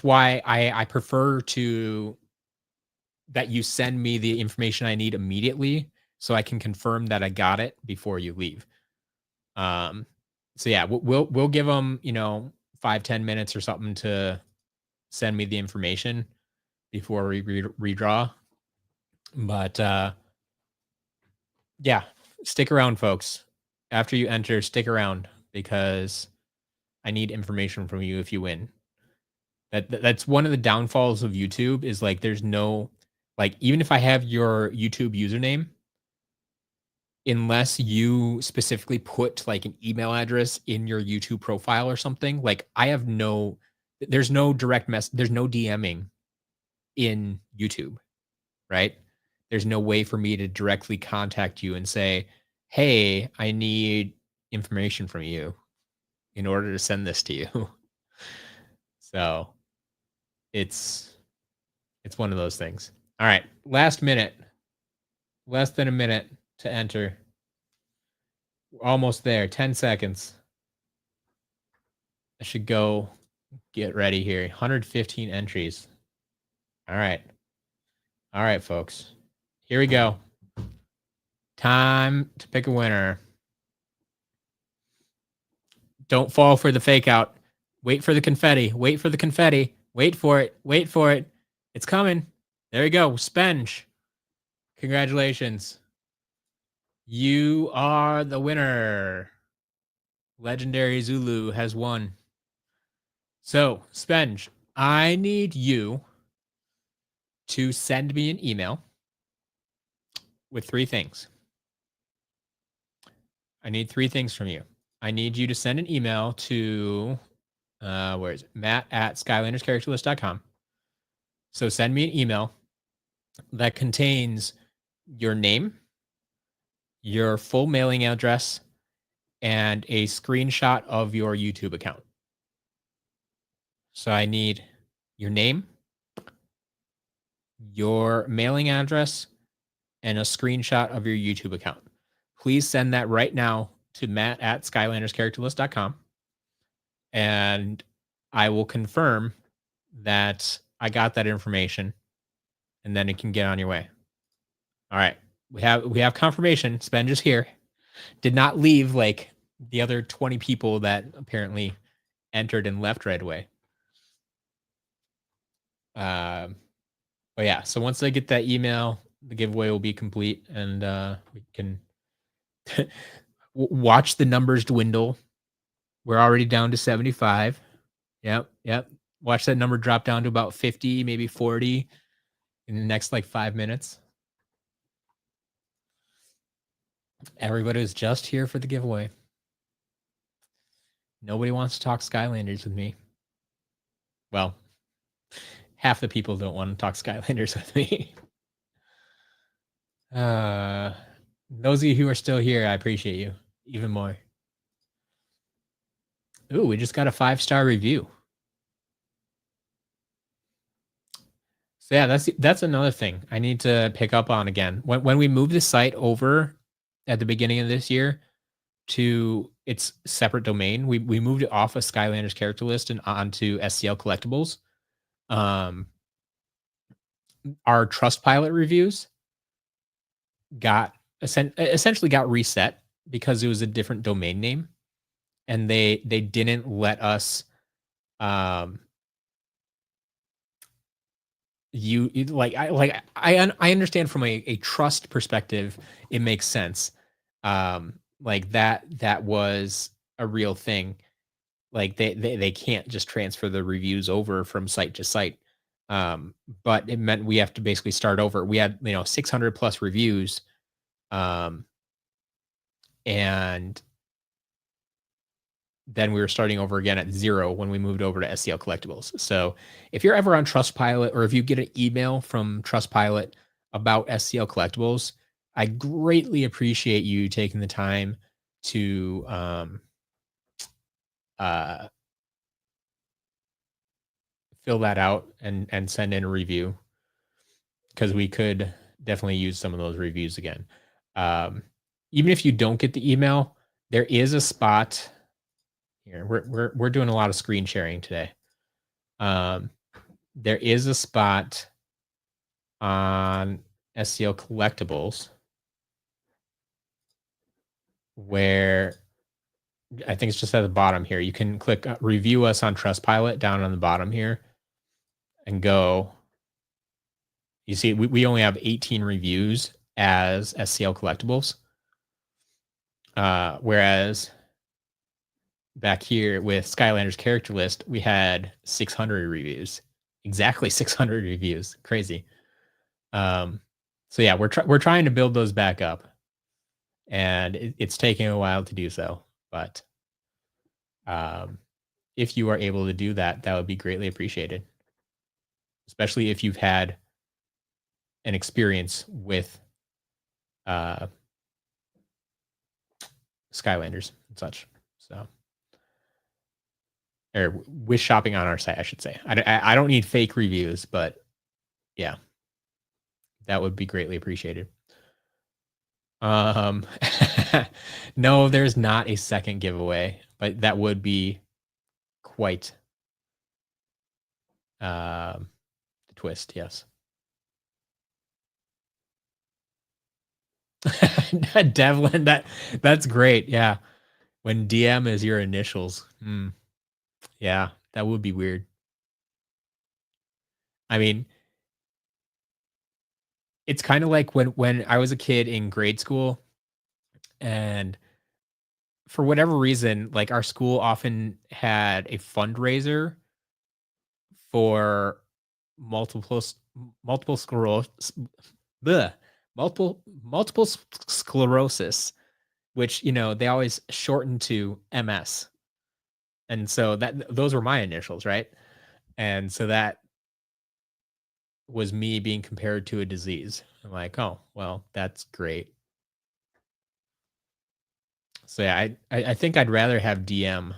[SPEAKER 1] why I prefer to that you send me the information I need immediately so I can confirm that I got it before you leave. So yeah, we'll give them 5-10 minutes or something to send me the information before we redraw. But yeah, stick around, folks. After you enter, stick around because I need information from you if you win. That's one of the downfalls of YouTube is like there's no like even if I have your YouTube username, unless you specifically put like an email address in your YouTube profile or something, like I have there's no direct there's no DMing in YouTube, right? There's no way for me to directly contact you and say, "Hey, I need information from you in order to send this to you." So, it's one of those things. All right, last minute. Less than a minute to enter. We're almost there. 10 seconds. I should go get ready here. 115 entries. All right. All right, folks. Here we go. Time to pick a winner. Don't fall for the fake out. Wait for the confetti. Wait for the confetti. Wait for it. Wait for it. It's coming. There you go. Spenge. Congratulations. You are the winner. Legendary Zulu has won. So, Spenge, I need you to send me an email with 3 things. I need 3 things from you. I need you to send an email to, where is it? Matt@skylanderscharacterlist.com. So send me an email that contains your name, your full mailing address, and a screenshot of your YouTube account. So I need your name, your mailing address, and a screenshot of your YouTube account. Please send that right now to matt@skylanderscharacterlist.com. And I will confirm that I got that information and then it can get on your way. All right. We have confirmation. Spenge is here. Did not leave like the other 20 people that apparently entered and left right away. But yeah, so once I get that email, the giveaway will be complete and we can watch the numbers dwindle. We're already down to 75. Yep. Watch that number drop down to about 50, maybe 40 in the next like 5 minutes. Everybody is just here for the giveaway. Nobody wants to talk Skylanders with me. Well, half the people don't want to talk Skylanders with me. Uh, those of you who are still here, I appreciate you even more. Ooh, we just got a 5-star review. So yeah, that's another thing I need to pick up on again. When we moved the site over at the beginning of this year to its separate domain, we moved it off of Skylanders character list and onto SCL Collectibles. Um, our Trustpilot reviews got essentially got reset because it was a different domain name, and they didn't let us um I understand from a trust perspective, it makes sense. Like that was a real thing. Like they can't just transfer the reviews over from site to site. Um, but it meant we have to basically start over. We had 600 plus reviews, um, and then we were starting over again at 0 when we moved over to SCL Collectibles. So if you're ever on Trustpilot or if you get an email from Trustpilot about SCL Collectibles, I greatly appreciate you taking the time to uh, fill that out and send in a review, because we could definitely use some of those reviews again. Um, Even if you don't get the email, there is a spot here. We're doing a lot of screen sharing today. Um, there is a spot on SCL Collectibles where I think it's just at the bottom here. You can click review us on Trustpilot down on the bottom here and go. You see, we only have 18 reviews as SCL Collectibles. Whereas back here with Skylanders character list, we had 600 reviews. Exactly 600 reviews. Crazy. So yeah, we're trying to build those back up, and it's taking a while to do so. But if you are able to do that, that would be greatly appreciated, especially if you've had an experience with uh, Skylanders and such. So, or with shopping on our site, I should say. I don't need fake reviews, but yeah, that would be greatly appreciated. Um, no, there's not a second giveaway, but that would be quite the twist. Yes. Devlin, that's great. Yeah. When DM is your initials. Yeah, that would be weird. I mean, it's kind of like when I was a kid in grade school, and for whatever reason, like our school often had a fundraiser for multiple s- multiple sclerosis, the multiple sclerosis, which they always shorten to MS, and so that those were my initials, right? And so that was me being compared to a disease. I'm like, oh well, that's great. So yeah, I think I'd rather have DM.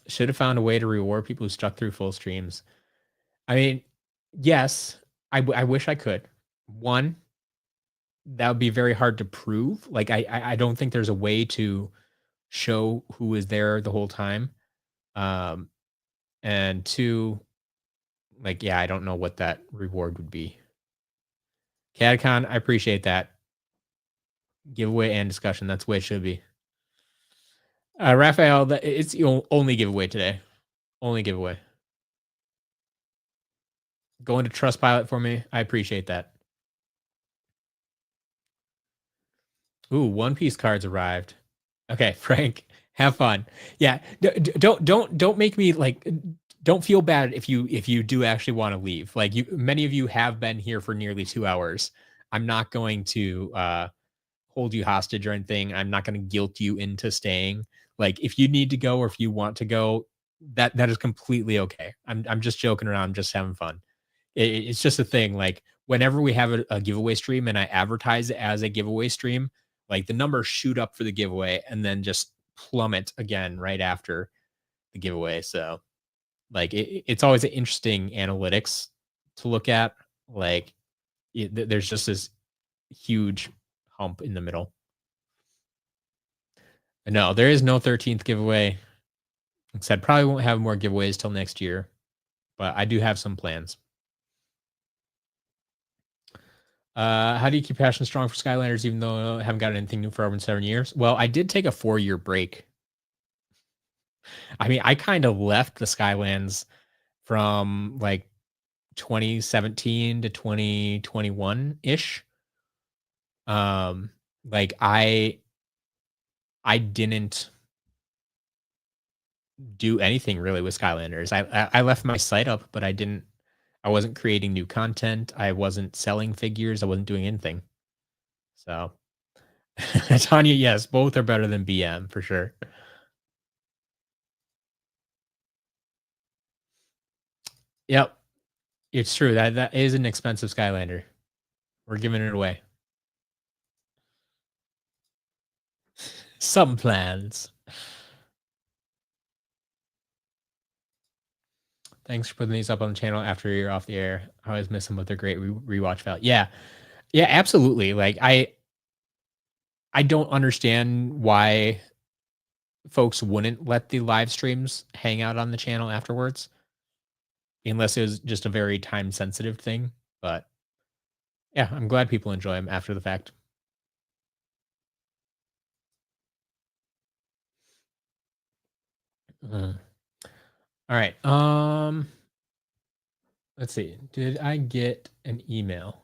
[SPEAKER 1] Should have found a way to reward people who stuck through full streams. I mean, yes, I wish I could. One, that would be very hard to prove. Like I don't think there's a way to show who was there the whole time. Um, and two, like yeah, I don't know what that reward would be. CADCon, I appreciate that giveaway and discussion. That's the way it should be. Raphael, it's the only giveaway today. Only giveaway. Go into Trustpilot for me. I appreciate that. Ooh, One Piece cards arrived. Okay, Frank, have fun. Yeah, don't make me like. Don't feel bad if you do actually want to leave. Like many of you have been here for nearly 2 hours. I'm not going to hold you hostage or anything. I'm not going to guilt you into staying. Like if you need to go or if you want to go, that is completely okay. I'm just joking around, I'm just having fun. It's just a thing. Like whenever we have a giveaway stream and I advertise it as a giveaway stream, like the numbers shoot up for the giveaway and then just plummet again right after the giveaway. So like it's always an interesting analytics to look at. Like there's just this huge hump in the middle. No, there is no 13th giveaway. Like I said, probably won't have more giveaways till next year, but I do have some plans. How do you keep passion strong for Skylanders even though I haven't got anything new for over 7 years? Well, I did take a 4-year break. I mean, I kind of left the Skylands from like 2017 to 2021 ish. Um, like I didn't do anything really with Skylanders. I left my site up, but I wasn't creating new content. I wasn't selling figures. I wasn't doing anything. So Tanya, yes, both are better than BM for sure. Yep, it's true. That is an expensive Skylander. We're giving it away. Some plans. Thanks for putting these up on the channel after you're off the air. I always miss them with their great rewatch value. Yeah, yeah, absolutely. Like I don't understand why folks wouldn't let the live streams hang out on the channel afterwards, unless it was just a very time sensitive thing. But yeah, I'm glad people enjoy them after the fact. Uh, all right. Let's see. Did I get an email?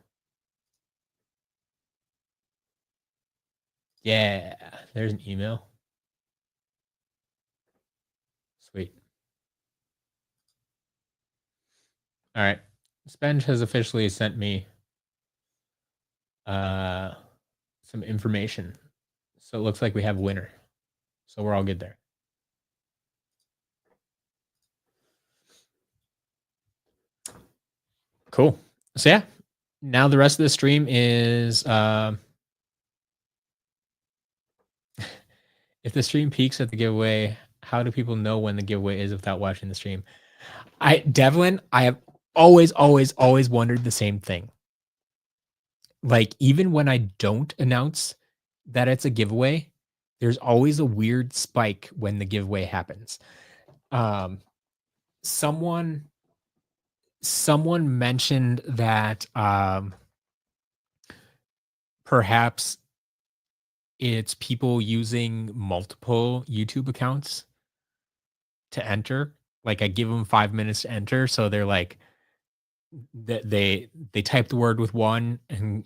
[SPEAKER 1] Yeah, there's an email. Sweet. All right. Spenge has officially sent me uh some information. So it looks like we have a winner. So we're all good there. Cool. So yeah, now the rest of the stream is if the stream peaks at the giveaway, how do people know when the giveaway is without watching the stream? Devlin, I have always wondered the same thing. Like even when I don't announce that it's a giveaway, there's always a weird spike when the giveaway happens. Um, someone mentioned that perhaps it's people using multiple YouTube accounts to enter. Like I give them 5 minutes to enter, so they're like they type the word with one, and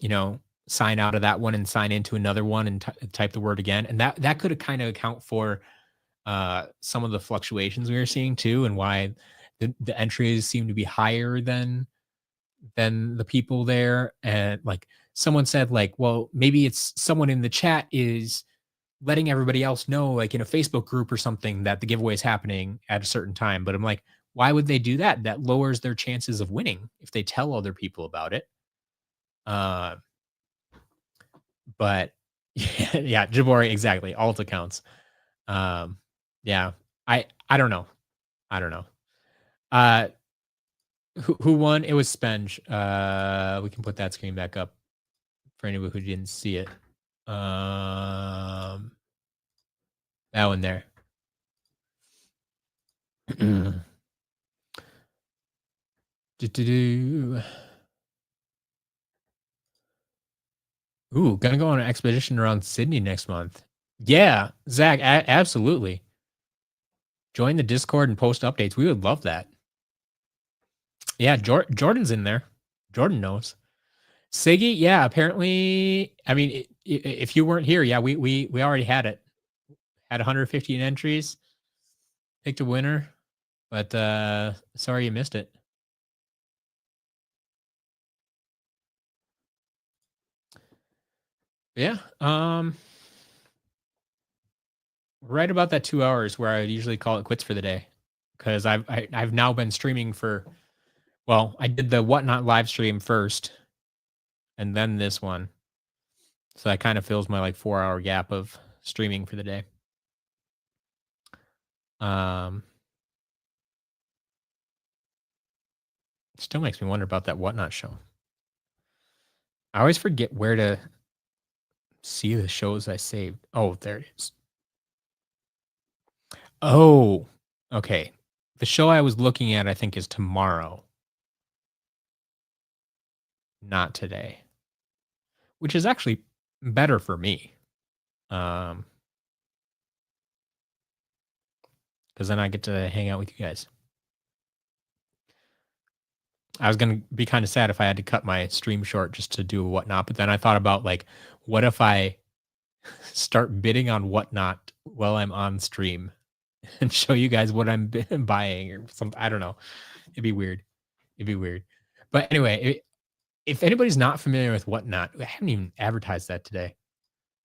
[SPEAKER 1] sign out of that one and sign into another one and type the word again, and that could kind of account for some of the fluctuations we were seeing too, and why the entries seem to be higher than the people there. And like someone said, like, well, maybe it's someone in the chat is letting everybody else know, like in a Facebook group or something, that the giveaway is happening at a certain time. But I'm like, why would they do that? That lowers their chances of winning if they tell other people about it. Uh, but yeah, Jabori, exactly. Alt accounts. Um, yeah, I don't know. I don't know. Uh, who won? It was Spenge. We can put that screen back up for anyone who didn't see it. That one there. Do-do-do. Ooh, gonna go on an expedition around Sydney next month. Yeah, Zach, absolutely. Join the Discord and post updates. We would love that. Yeah, Jordan's in there. Jordan knows. Siggy, yeah, apparently. I mean, if you weren't here, yeah, we already had it. Had 115 entries, picked a winner, but sorry you missed it. Yeah. right about that 2 hours where I usually call it quits for the day, because I've now been streaming for, well, I did the Whatnot live stream first, and then this one, so that kind of fills my like 4 hour gap of streaming for the day. Um, Still makes me wonder about that Whatnot show. I always forget where to see the shows I saved. Oh, there it is. Oh, okay. The show I was looking at, I think, is tomorrow, not today, which is actually better for me. Because then I get to hang out with you guys. I was gonna be kind of sad if I had to cut my stream short just to do Whatnot, but then I thought about like, what if I start bidding on Whatnot while I'm on stream and show you guys what I'm buying or something? I don't know. It'd be weird. It'd be weird. But anyway, if anybody's not familiar with Whatnot, I haven't even advertised that today.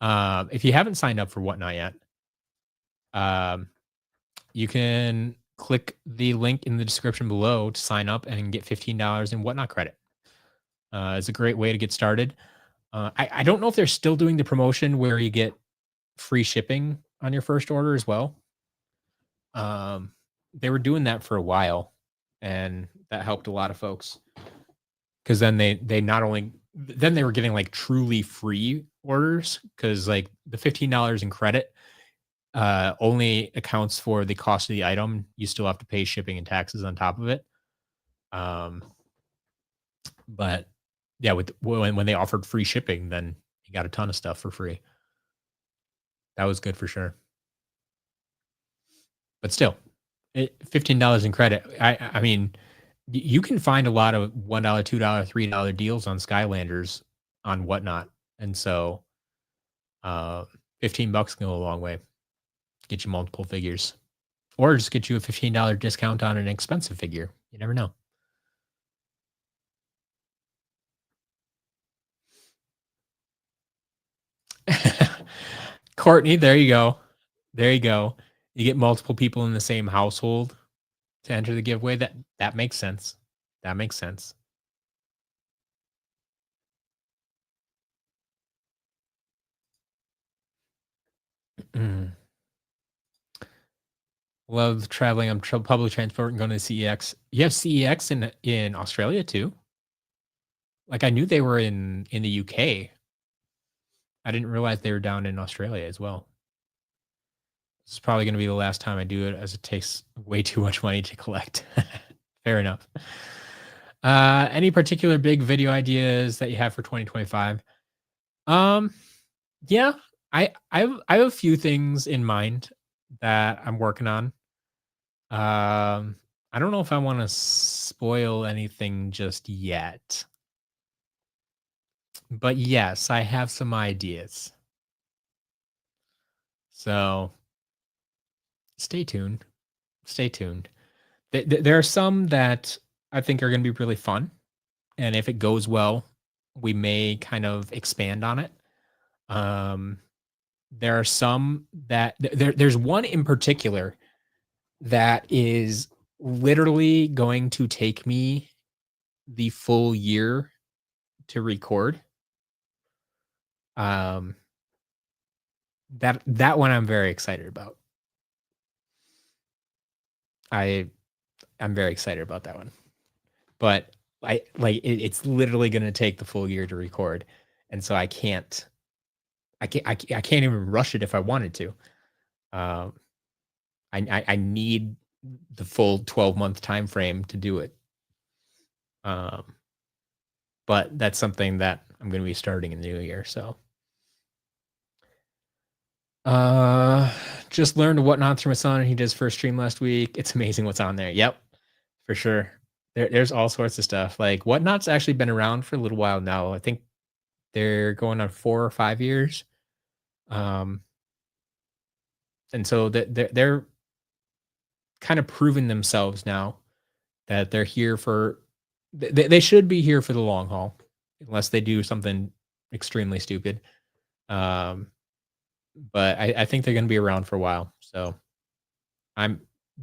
[SPEAKER 1] If you haven't signed up for Whatnot yet, um, you can click the link in the description below to sign up and get $15 in Whatnot credit. It's a great way to get started. I don't know if they're still doing the promotion where you get free shipping on your first order as well. They were doing that for a while, and that helped a lot of folks, because then they not only, then they were getting like truly free orders, because like the $15 in credit only accounts for the cost of the item. You still have to pay shipping and taxes on top of it. But yeah, when they offered free shipping, then you got a ton of stuff for free. That was good for sure. But still, $15 in credit. I mean, you can find a lot of $1, $2, $3 deals on Skylanders on Whatnot, and so uh, $15 can go a long way. Get you multiple figures, or just get you a $15 discount on an expensive figure. You never know. Courtney, there you go. There you go. You get multiple people in the same household to enter the giveaway. That makes sense. That makes sense. Mm. Love traveling on public transport and going to CEX. You have CEX in Australia too? Like, I knew they were in the UK. I didn't realize they were down in Australia as well. This is probably gonna be the last time I do it, as it takes way too much money to collect. Fair enough. Any particular big video ideas that you have for 2025? Um, yeah, I have a few things in mind that I'm working on. I don't know if I want to spoil anything just yet, but yes, I have some ideas. So stay tuned. Stay tuned. There are some that I think are going to be really fun, and if it goes well, we may kind of expand on it. Um, there are some that there's one in particular that is literally going to take me the full year to record. Um, that one I'm very excited about. I'm very excited about that one. But it's literally going to take the full year to record, and so I can't even rush it if I wanted to. I need the full 12-month time frame to do it. But that's something that I'm going to be starting in the new year. So, just learned Whatnot through my son. He did his first stream last week. It's amazing what's on there. Yep, for sure. There's all sorts of stuff. Like, Whatnot's actually been around for a little while now. I think they're going on 4 or 5 years. And so they're kind of proven themselves now that they're here for, they should be here for the long haul, unless they do something extremely stupid. but I think they're going to be around for a while. So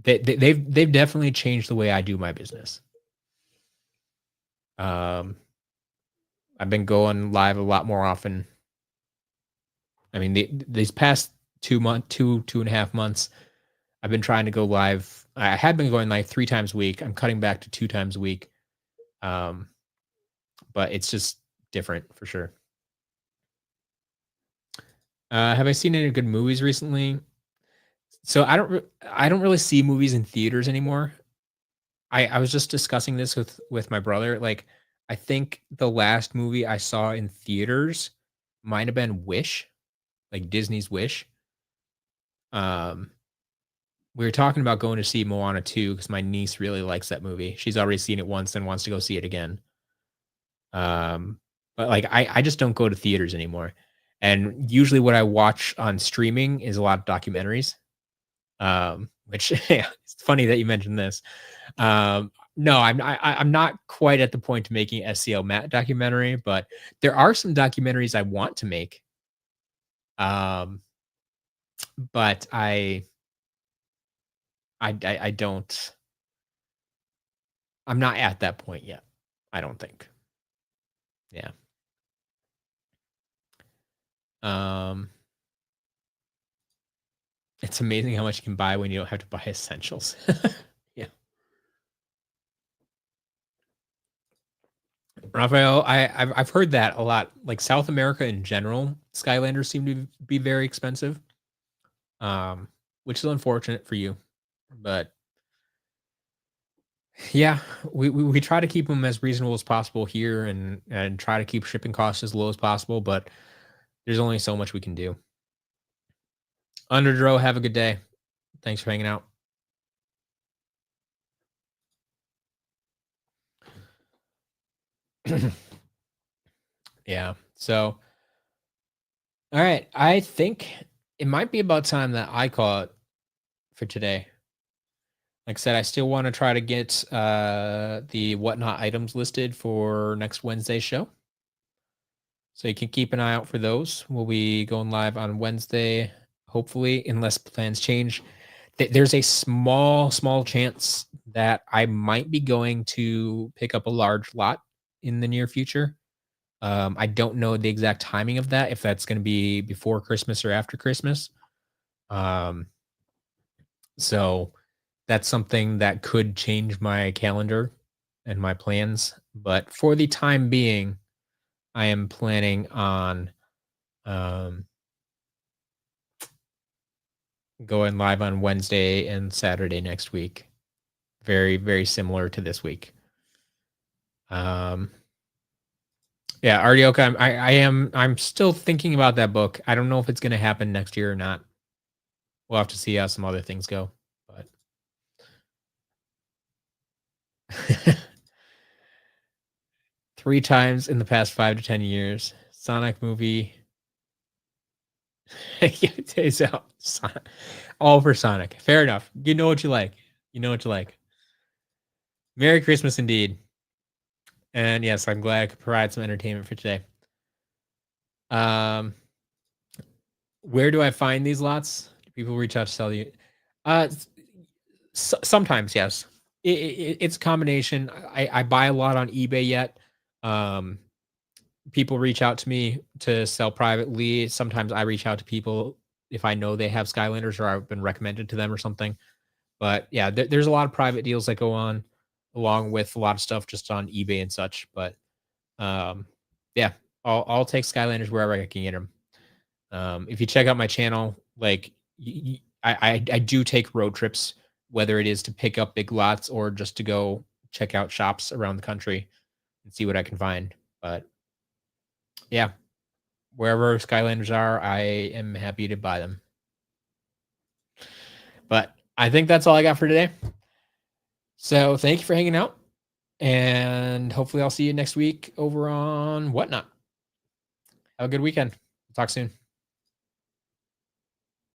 [SPEAKER 1] they've definitely changed the way I do my business. Um, I've been going live a lot more often. I mean, these past 2.5 months, I've been trying to go live. I had been going like 3 times a week. I'm cutting back to 2 times a week. Um, but it's just different for sure. Have I seen any good movies recently? So I don't really see movies in theaters anymore. I was just discussing this with my brother. Like, I think the last movie I saw in theaters might have been Wish, like Disney's Wish. Um, we were talking about going to see Moana 2 because my niece really likes that movie. She's already seen it once and wants to go see it again. Um, but like I just don't go to theaters anymore. And usually what I watch on streaming is a lot of documentaries. Which yeah, it's funny that you mentioned this. No, I'm not quite at the point of making SCL Matt documentary, but there are some documentaries I want to make. Um, but I don't. I'm not at that point yet. I don't think. Yeah. Um, it's amazing how much you can buy when you don't have to buy essentials. Yeah. Raphael, I've heard that a lot. Like South America in general, Skylanders seem to be very expensive. Which is unfortunate for you. But yeah, we try to keep them as reasonable as possible here and try to keep shipping costs as low as possible, but there's only so much we can do. Underdro, have a good day. Thanks for hanging out. Yeah. So, all right. I think it might be about time that I call it for today. Like I said, I still want to try to get the whatnot items listed for next Wednesday's show. So you can keep an eye out for those. We'll be going live on Wednesday, hopefully, unless plans change. There's a small chance that I might be going to pick up a large lot in the near future. I don't know the exact timing of that, if that's going to be before Christmas or after Christmas. Um, so that's something that could change my calendar and my plans. But for the time being, I am planning on um, going live on Wednesday and Saturday next week. Very, very similar to this week. Yeah, Artioka, I'm still thinking about that book. I don't know if it's going to happen next year or not. We'll have to see how some other things go. But 3 times in the past 5 to 10 years, Sonic movie. It's out. All for Sonic. Fair enough. You know what you like. You know what you like. Merry Christmas indeed. And yes, I'm glad I could provide some entertainment for today. Where do I find these lots? Do people reach out to sell you? Uh, Sometimes, yes. It's a combination. I buy a lot on eBay yet. Um, People reach out to me to sell privately. Sometimes I reach out to people if I know they have Skylanders or I've been recommended to them or something. But yeah, there's a lot of private deals that go on, along with a lot of stuff just on eBay and such. But um, yeah, I'll take Skylanders wherever I can get them. If you check out my channel, like I do take road trips, whether it is to pick up big lots or just to go check out shops around the country and see what I can find. But yeah, wherever Skylanders are, I am happy to buy them. But I think that's all I got for today. So thank you for hanging out. And hopefully I'll see you next week over on Whatnot. Have a good weekend. Talk soon.